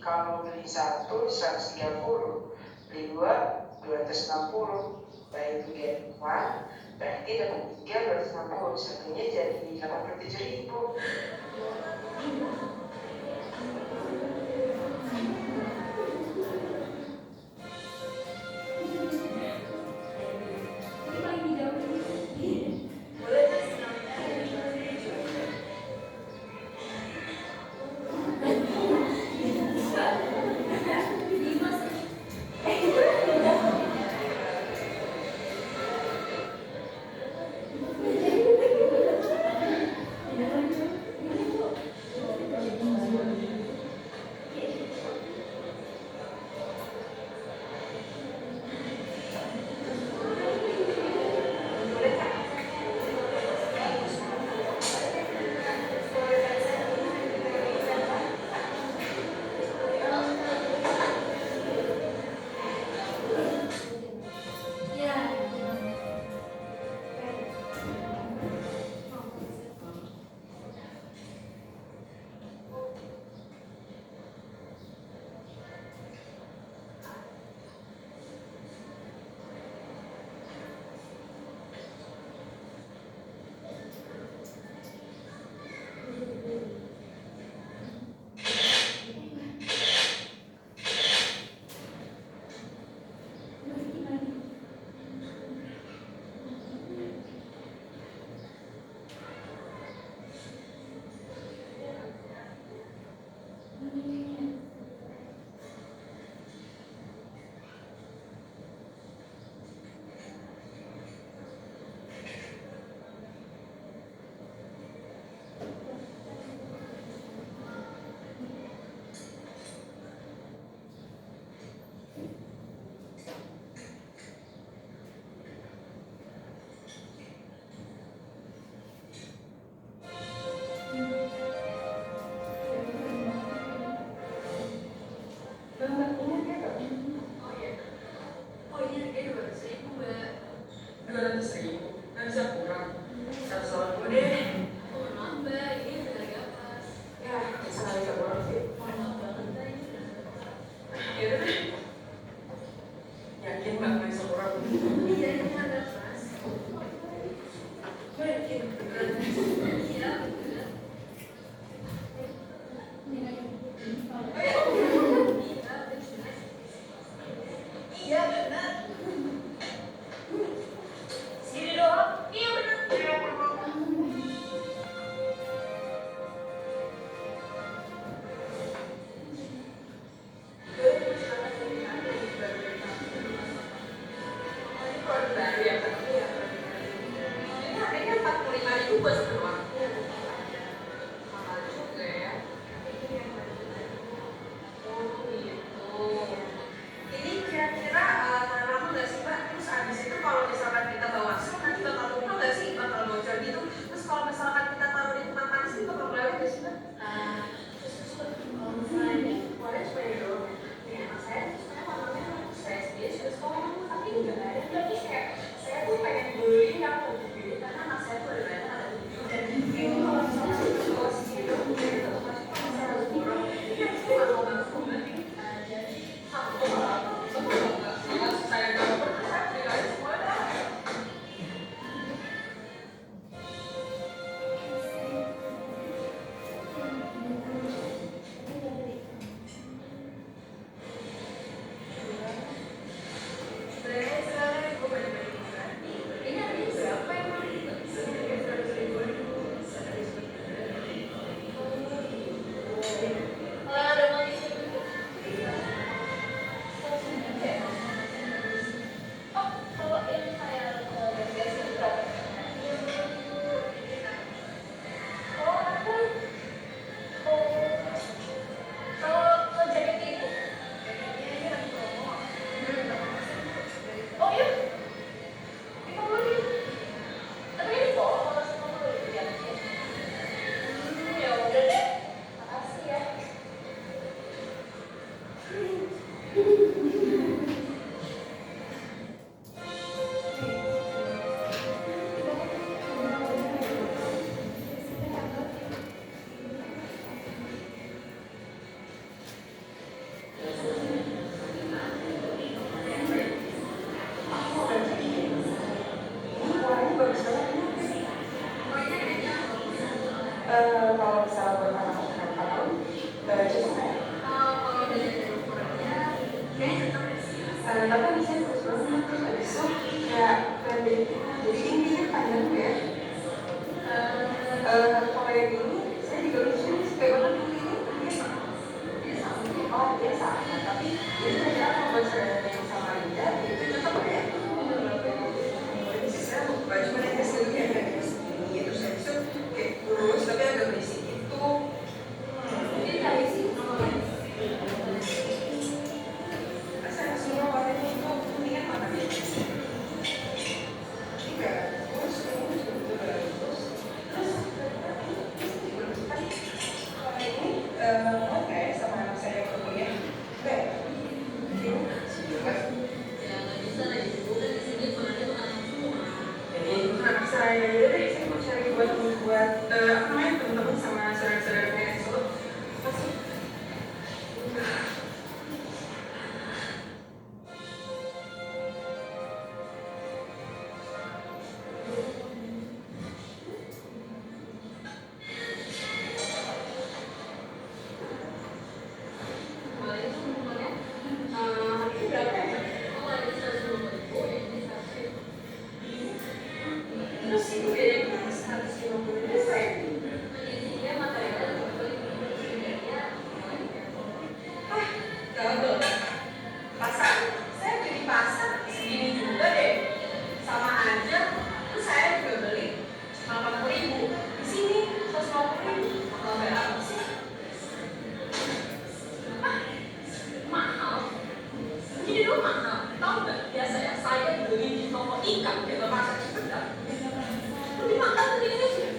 Kalau beli 1 130, beli 2 260, baik get 1 berarti dapat 3 260, satunya jadi 87.000. buat sebelum aku. Mahal juga ya. Oh gitu. Ini kira-kira tahan lama nggak sih Mbak? Terus abis itu kalau misalkan kita bawa sok nanti bakal lupa nggak sih? Bakal bocor gitu. Terus kalau misalkan kita taruh di tempat panas ini bakal meleleh nggak sih Mbak? Kalau misalnya ini keluarnya cuma ini doang ya. Ini anak saya sebenarnya warnanya saya sendiri sudah sekolah tapi nggak ada. Tapi kayak saya tuh pengen beli yang lebih gede karena anak saya tuh ada banyak ada tujuh dan itu kalau misalnya saya bawa sini dong jadi tetap masih kalau saya harus borong ini aku nggak mau banget nanti jadi satu nggak saya nggak pernah saya beli aja semua dah. Kalau misalnya buat anak-anak tahun, baju saya. Kalau dari ukurannya, kayaknya tetap. Tapi bisa terus banget terus habis itu kayak pendek. Jadi ini panjang ya. Kalau yang ini, saya juga lucu supaya banget ini sama. Oh biasa, tapi itu saya kalau misalnya yang sama Linda itu cocok ya. Saya baju mana yang segini ya kayak segini, terus habis itu kayak kurus tapi agak berisik itu. Ini tadi sih. Saya semua warnanya itu kuningan mana nih? Tiga, terus betul bagus. Terus tadi kalau ini oke sama anak saya yang kuliah. Baik. Anak saya deh, saya mau cari buat apa namanya teman-teman sama saudara-saudara saya dulu. Masih. Terus itu dia 150 desain. Gagal. Pasar, saya beli pasar segini juga deh, sama aja. Terus saya juga beli 80.000. Di sini 150.000. Mahal berapa sih? Mahal. Jadi dulu mahal. Tahu nggak? Biasanya saya beli di toko ikan di pasar Cipete. Lebih mahal dari Indonesia.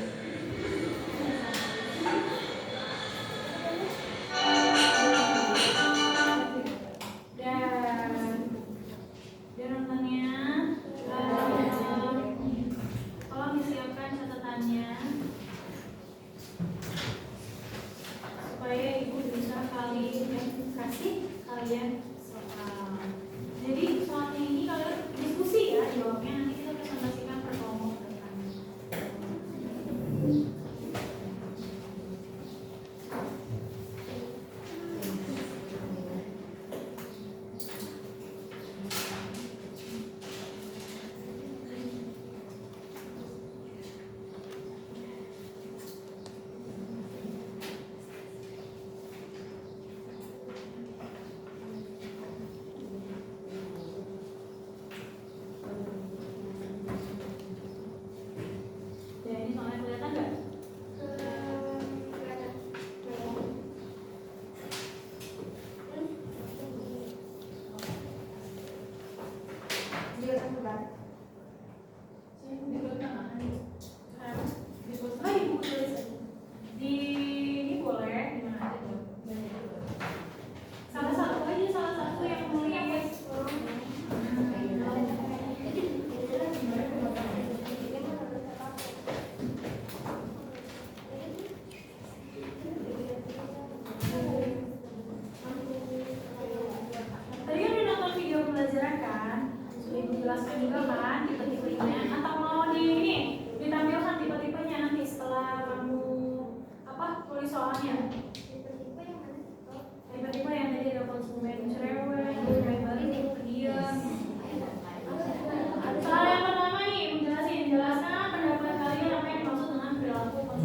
Dan nontonnya, tolong disiapkan catatannya supaya ibu bisa kasih kalian soal. Jadi soalnya ini kalian diskusi ya jawabnya, nanti kita presentasikan per kelompok ke depan.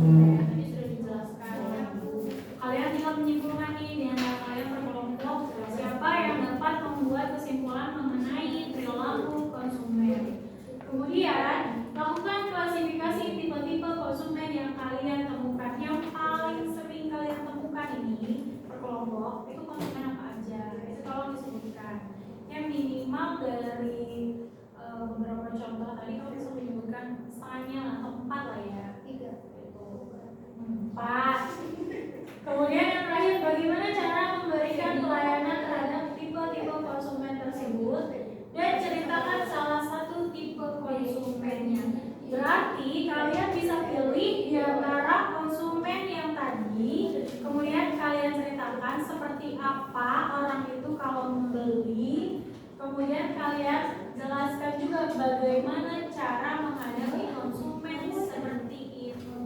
konsumen. Tadi sudah dijelaskan ya. Kalian tinggal menyimpulkan nih di antara kalian berkelompok siapa yang dapat membuat kesimpulan mengenai perilaku konsumen. Kemudian lakukan klasifikasi tipe-tipe konsumen yang kalian temukan. Yang paling sering kalian temukan ini berkelompok itu konsumen apa aja? Itu tolong disebutkan. Yang minimal dari beberapa contoh tadi kalau bisa menyebutkan setengahnya lah atau 4 lah ya. 4. Kemudian yang terakhir, bagaimana cara memberikan pelayanan terhadap tipe-tipe konsumen tersebut dan ceritakan salah satu tipe konsumennya. Berarti kalian bisa pilih di antara konsumen yang tadi, kemudian kalian ceritakan seperti apa orang itu kalau membeli, kemudian kalian jelaskan juga bagaimana cara menghadapi konsumen seperti itu.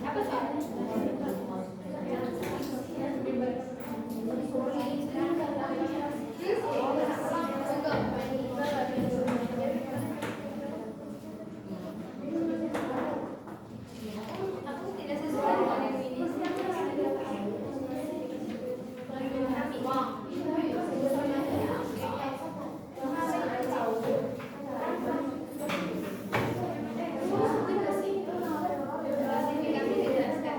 Apa soalnya? Aku tidak sesuai dengan yang ini. Klasifikasi dijelaskan.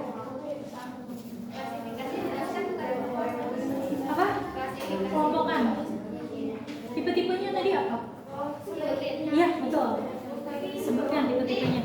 Klasifikasi dijelaskan bukan Apa? klasifikasi. Kelompokan. Tipe-tipenya tadi apa? Sebutin. Iya, betul. Sebutkan tipe-tipenya.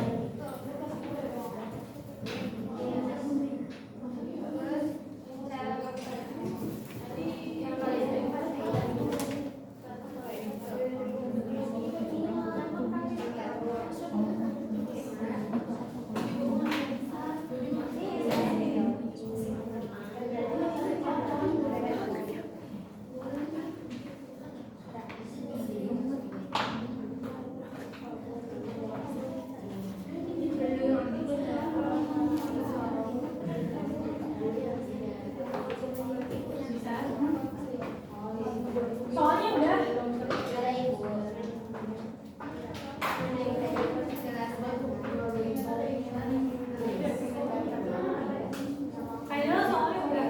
Soalnya udah. Kayaknya soalnya udah.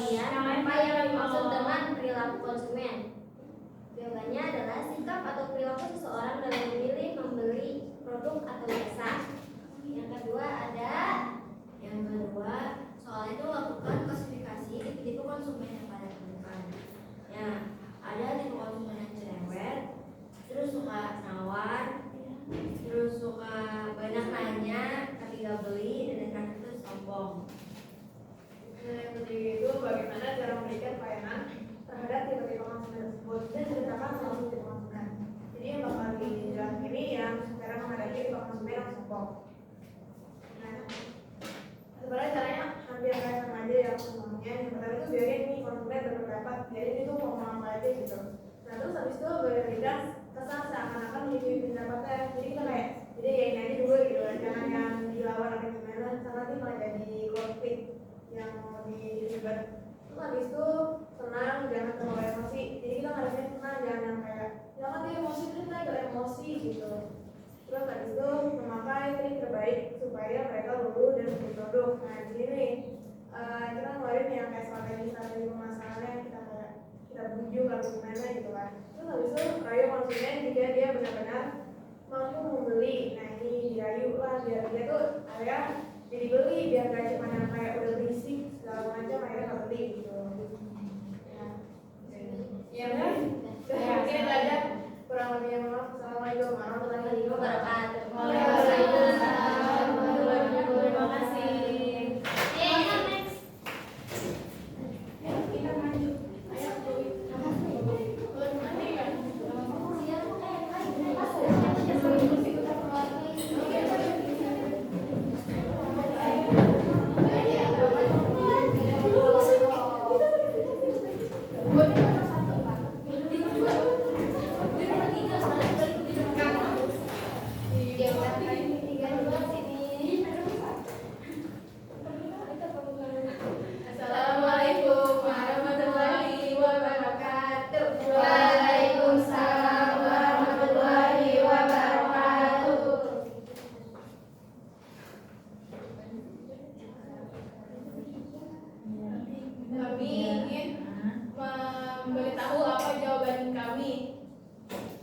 kalian apa yang dimaksud dengan perilaku konsumen? Jawabannya adalah sikap atau perilaku seseorang dalam memilih, membeli produk atau jasa. Yang kedua, soal itu lakukan klasifikasi tipe konsumen yang pada temukan. Ya, ada tipe konsumen yang cerewet, terus suka nawar, terus suka banyak nanya tapi gak beli, dan yang terakhir itu sombong. Yang ketiga itu bagaimana cara memberikan pelayanan terhadap tipe-tipe konsumen tersebut dan menetapkan solusi tipe konsumen. Jadi yang bakal dijelaskan ini yang sekarang menghadapi tipe konsumen yang sombong. Nah, sebenarnya caranya hampir kayak sama aja ya semuanya. Yang pertama itu biarin nih konsumen berpendapat, jadi itu mau ngomong apa aja gitu. Nah terus habis itu berikan kesan seakan-akan mengikuti pendapatnya. Jadi kita kayak jadi ya ini aja dulu gitu, jangan yang dilawan atau gimana, karena nanti malah jadi konflik yang mau dilibat. Terus habis itu tenang, jangan terlalu emosi. Jadi kita harusnya tenang, jangan yang kayak jangan dia emosi kita ke emosi gitu. Terus habis itu memakai trik terbaik supaya mereka luluh dan beli produk. Nah di sini nih kita ngeluarin yang kayak strategi pemasarannya, kita bujuk atau gimana gitu kan. Terus habis itu rayu konsumen jika dia benar-benar mampu membeli. Nah ini dirayu lah biar dia tuh area jadi beli, biar gak cuma yang kayak udah berisik segala macam akhirnya gak beli gitu. Ya kan? Mungkin ada kurang lebih yang maaf. Assalamualaikum warahmatullahi wabarakatuh. Waalaikumsalam warahmatullahi wabarakatuh. Terima kasih. Kita maju. Ayo Assalamualaikum warahmatullahi wabarakatuh. Waalaikumsalam warahmatullahi wabarakatuh. Kami ingin memberitahu apa jawaban kami.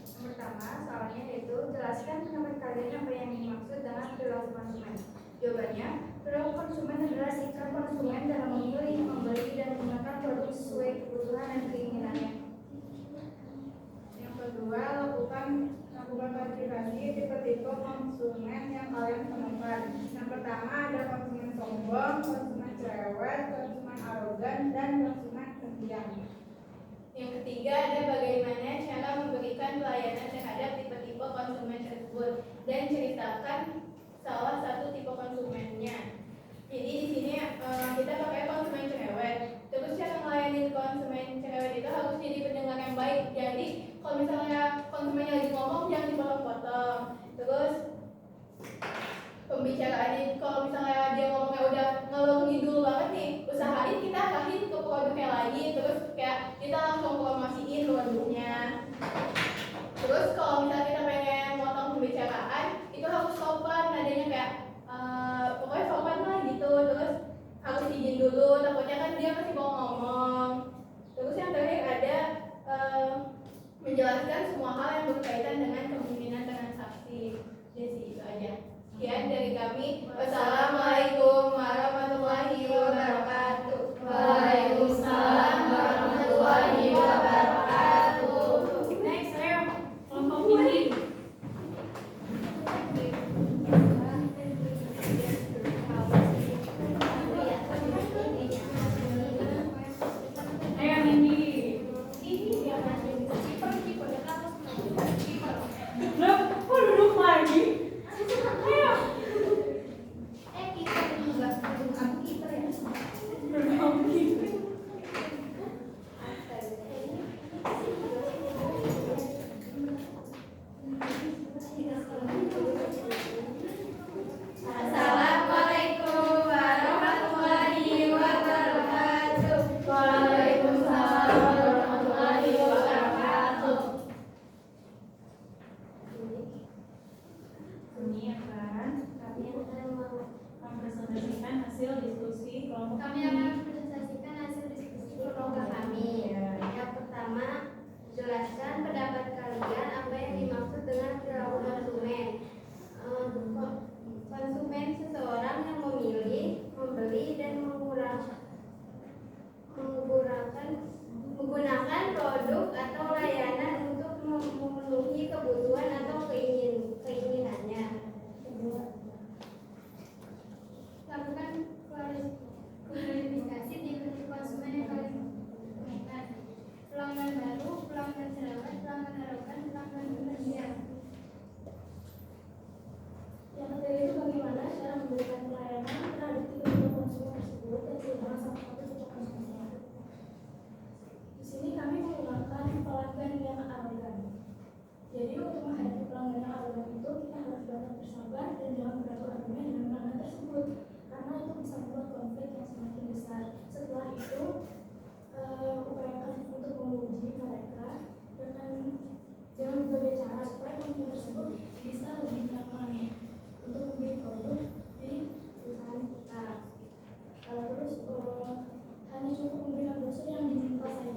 Yang pertama, soalnya yaitu jelaskan pendapat kalian apa yang dimaksud dengan perilaku konsumen. Jawabannya, perilaku konsumen adalah sikap konsumen dalam memilih, membeli, dan menggunakan produk sesuai kebutuhan dan keinginannya. Yang kedua, lakukan klasifikasi tipe-tipe konsumen yang kalian temukan. Yang pertama ada konsumen sombong, konsumen cerewet, konsumen arogan, dan konsumen pendiam. Yang ketiga ada bagaimana cara memberikan pelayanan terhadap tipe-tipe konsumen tersebut dan ceritakan salah satu tipe konsumennya. Jadi di sini kita pakai konsumen cerewet. Terus cara melayani konsumen cerewet itu harus jadi pendengar yang baik. Jadi kalau misalnya konsumennya lagi ngomong jangan dipotong-potong. Terus pembicaraan kalau misalnya dia ngomongnya udah ngalor ngidul banget nih, usahain kita arahin ke produknya lagi. Terus kayak kita langsung promosiin produknya. Terus kalau misalnya kita pengen motong pembicaraan, itu harus sopan, nadanya kayak pokoknya sopan lah gitu. Terus harus izin dulu, takutnya kan dia masih mau ngomong. Terus yang terakhir ada menjelaskan semua hal yang berkaitan dengan kemungkinan transaksi. Jadi itu aja. Sekian dari kami. Wassalamualaikum warahmatullahi wabarakatuh. Waalaikumsalam warahmatullahi wabarakatuh. Next, ayo kelompok ini. Ayo ini. Ini dia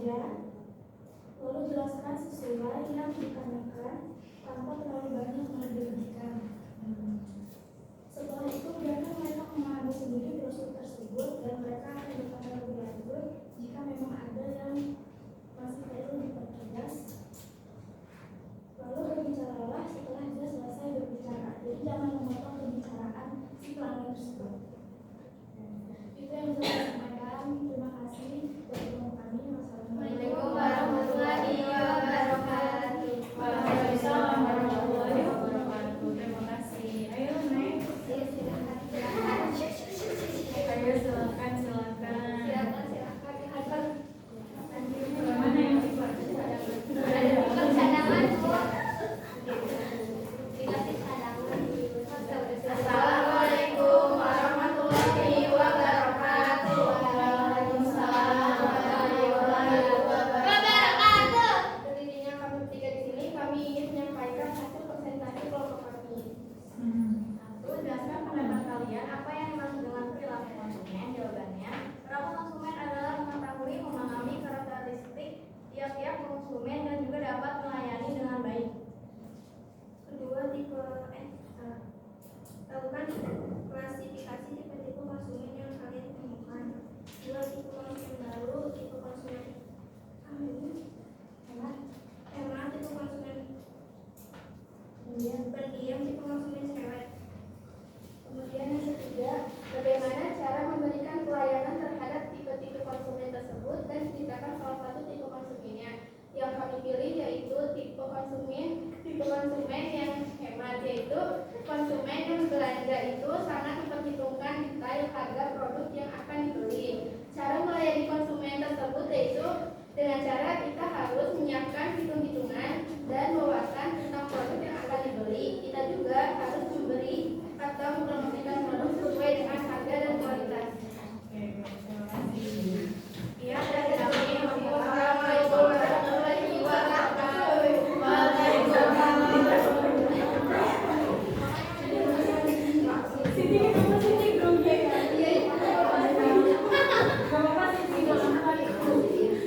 saja, lalu jelaskan sesuai yang ditanyakan tanpa terlalu banyak melebih-lebihkan. Setelah itu biarkan mereka memahami sendiri brosur tersebut dan mereka akan bertanya lebih lanjut jika memang ada yang masih perlu dipertegas. Lalu berbicaralah setelah dia selesai berbicara. Jadi jangan memotong pembicaraan si pelanggan tersebut. Itu yang bisa saya sampaikan. Terima kasih. Bertemu kami. Assalamualaikum warahmatullahi wabarakatuh. Waalaikumsalam warahmatullahi wabarakatuh. Terima kasih. Ayo next. Ayo silakan. Mana yang Assalamualaikum warahmatullahi wabarakatuh. Waalaikumsalam warahmatullahi wabarakatuh. Berdirinya kami bertiga di sini, kami ingin menyampaikan hasil presentasi kelompok kami. Satu, jelaskan pendapat kalian apa yang dimaksud dengan perilaku konsumen. Jawabannya, perilaku konsumen adalah mengetahui, memahami karakteristik tiap-tiap konsumen dan juga dapat melayani dengan baik. Kedua, lakukan klasifikasi tipe-tipe konsumen yang kalian temukan. Dua, tipe konsumen baru, tipe konsumen hemat, tipe konsumen pendiam, tipe konsumen cerewet. Kemudian yang ketiga, bagaimana cara memberikan pelayanan terhadap tipe-tipe konsumen tersebut dan ceritakan salah satu tipe konsumennya. Yang kami pilih yaitu tipe konsumen yang hemat, yaitu konsumen yang belanja itu sangat memperhitungkan detail harga produk yang akan dibeli. Cara melayani konsumen tersebut yaitu dengan cara kita harus menyiapkan hitung-hitungan dan wawasan tentang produk yang akan dibeli. Kita juga harus memberi atau mempromosikan produk sesuai dengan harga dan kualitas. Iya, dari kami. Assalamualaikum warahmatullahi wabarakatuh. Sini kamu sini grogi. Gak apa-apa sini.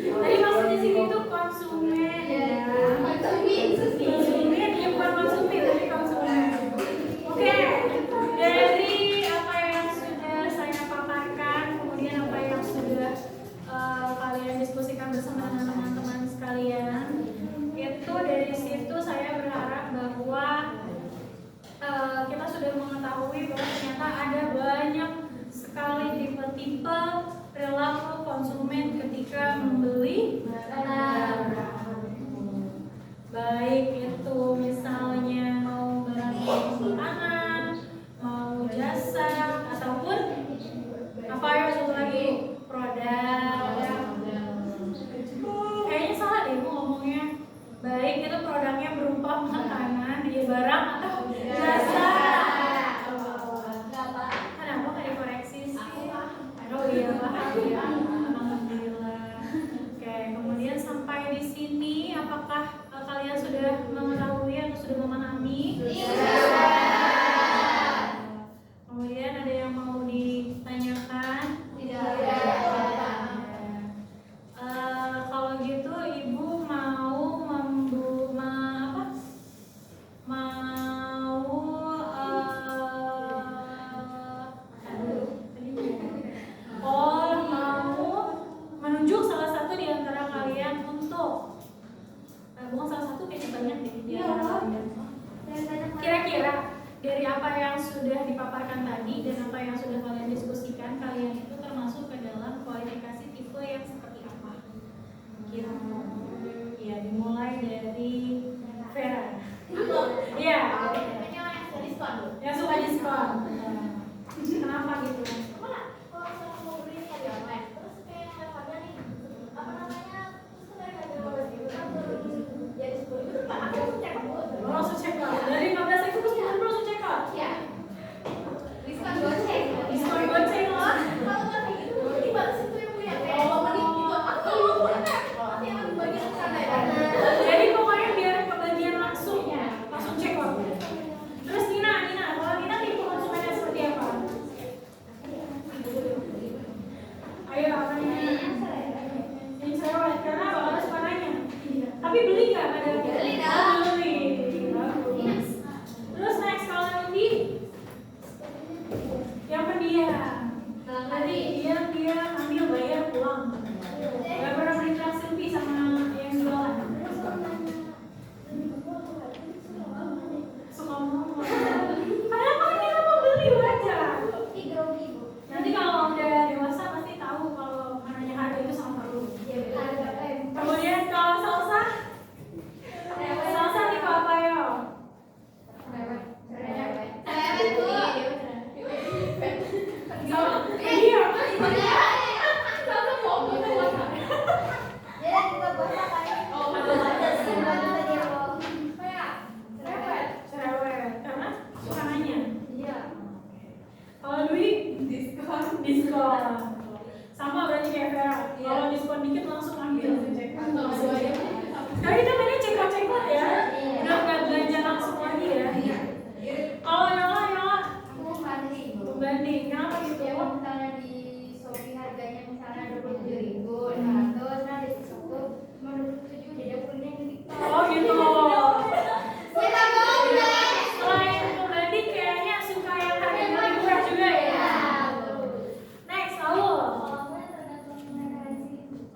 Tadi maksudnya sini itu konsumen ya. Konsumen ya, bukan konsumen tapi konsumen. Oke, dari apa yang sudah saya paparkan, kemudian apa yang sudah kalian diskusikan bersama dengan teman-teman sekalian, itu dari situ saya berharap bahwa kita sudah mengetahui bahwa ternyata ada banyak sekali tipe-tipe perilaku konsumen ketika membeli barang. Baik itu misalnya mau barang makanan, mau jasa, ataupun apa ya satu lagi produk. Kayaknya salah deh gue ngomongnya. Baik itu produknya berupa makanan, ya barang atau jasa. Kenapa nggak dikoreksi sih? Oh iya paham ya. Alhamdulillah. Oke, kemudian sampai di sini apakah kalian sudah mengetahui atau sudah memahami? Kemudian ada yang mau ditanyakan? Kalau gitu ibu mau menunjuk salah satu di antara kalian untuk bukan salah satu, kayaknya banyak deh di antara kalian. Kira-kira dari apa yang sudah dipaparkan tadi dan apa yang sudah kalian diskusikan, kalian itu termasuk ke dalam kualifikasi tipe yang seperti apa? Kira ya, dimulai dari Vera. Iya. Yang suka diskon. Kenapa gitu? Langsung check out. Dari 15 itu terus langsung check out. Diskon goceng Diskon goceng lah.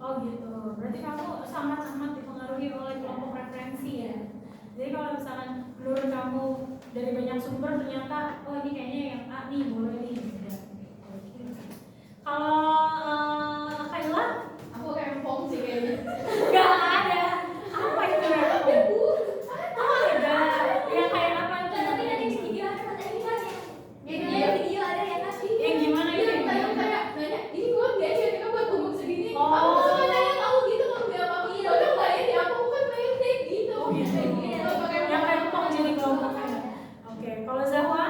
Oh gitu. Berarti kamu sangat-sangat dipengaruhi oleh kelompok referensi ya. Jadi kalau misalkan menurut kamu dari banyak sumber ternyata oh ini kayaknya yang A nih boleh nih. Udah. Kalau Kayla, Aku kayak pom sih kayaknya. nggak ada. Apa itu ya? Oh ada. Yang kayak apa itu? Tapi nanti di video ada materi yang video ada yang ngasih. Yang gimana Iya, gitu? kayak nanya, ini gua biasa mereka buat ngomong segini. Oh. Aku suka nanya kamu gitu kamu beli apa? Iya. Udah nggak ya? Aku kan pede gitu. Oh gitu. Yang kayak mau jadi kelompoknya. Oke. Kalau Zahwa?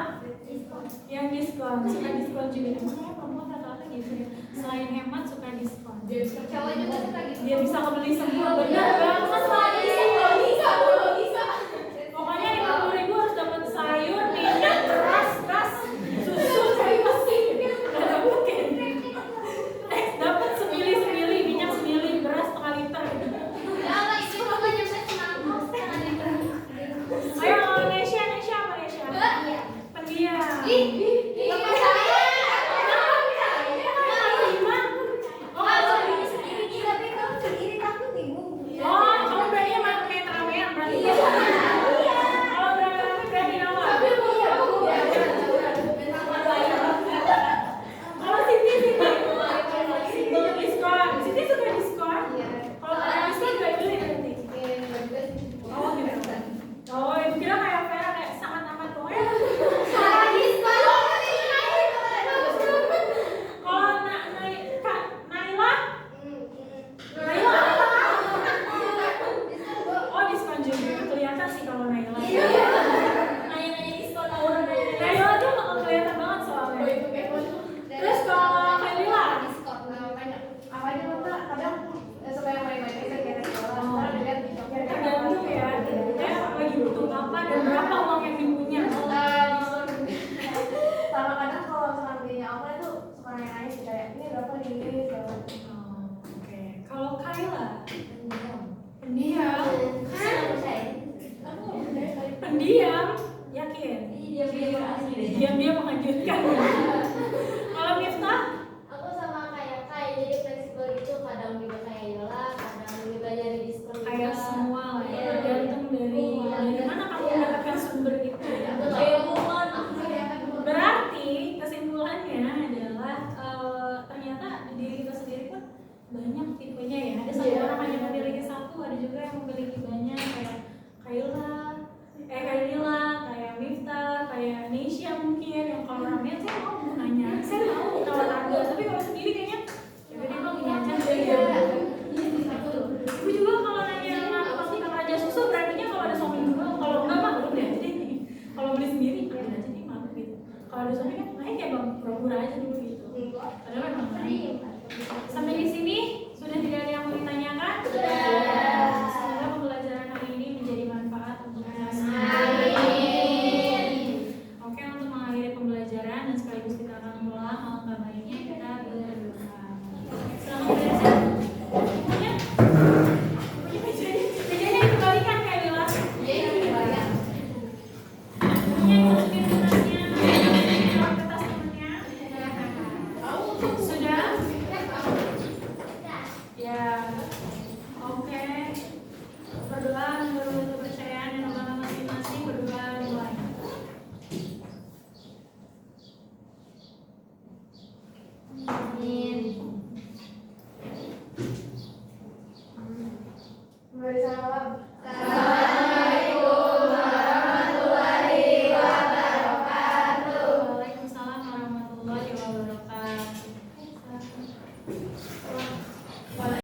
Yang diskon, suka diskon juga. Makanya perempuan rata-rata gitu ya. Selain hemat suka diskon. Cowok juga suka gitu. Dia bisa kebeli semua, benar banget lagi. Kalau bisa. Pokoknya 50.000 harus dapat sayur, minyak, beras, gas, susu, pasti nggak mungkin. Dapat semili minyak semili, beras setengah liter. Ya Allah itu apa nyampe semangkuk setengah liter. Ayo kalau Nesya apa Nesya? Iya. Pendiam. Bapak saya. Oh, Sendiri gila tapi kamu sendiri takut ibu. oh, kamu berani sama kayak ramean berarti? Iya. Kalau berani berani nama. Tapi aku ya. Kalau Siti diskon. Siti suka diskon. Kalau ada diskon gak beli berarti. Oh gitu. Oh itu kira kayak Vera kayak sangat amat pokoknya. Salah diskon. Kalau Naila apa? Oh diskon juga kelihatan sih kalau Naila. Nanya-nanya diskon orang nanya. Naila tuh kelihatan banget soalnya. Terus kalau Kailila? Apa aja lo Kak? Kadang suka yang main-main aja kayak sekolah. Lihat di shopnya Tergantung ya. Kayak lagi butuh apa dan berapa uang yang dipunya. sama kadang kalau misalkan belinya apa itu suka nanya sih kayak ini berapa di ini segala macam. Oh, oke. Kalau Kaila? Pendiam. Pendiam. Yakin? Diam-diam mengejutkan. Kalau Miftah? Aku sama kayak Kai, jadi fleksibel gitu. Kadang juga kayak Yola, kadang juga nyari diskon juga. Kayak semua lah ya, Iya. tergantung dari mana kamu mendapatkan sumber itu ya. Berarti kesimpulannya adalah ternyata di diri kita sendiri pun banyak tipenya ya. Ada satu orang hanya memiliki satu, ada juga yang memiliki banyak kayak Kailila, kayak Miftah, kayak Nesya mungkin yang kalau ramean saya mau nanya, saya mau kalau tangga, tapi kalau sendiri kayaknya ya udah bang ini aja deh ya. Ibu juga kalau nanya tentang raja susu berartinya kalau ada suami juga, kalau enggak mah udah aja nih. Kalau beli sendiri ya udah aja nih malu gitu. Kalau ada suami kan main kayak bang pura-pura aja dulu gitu. Padahal memang main. Sampai di sini sudah tidak ada yang mau ditanyakan? Semoga pembelajaran hari ini menjadi manfaat untuk kita semua. Oke, untuk mengakhiri pembelajaran dan sekaligus kita akan pulang, alangkah baiknya kita berdoa. Selamat belajar. Bukunya mejanya dikembalikan kayak Lila. Bukunya dimasukin ke tasnya, kertas temennya.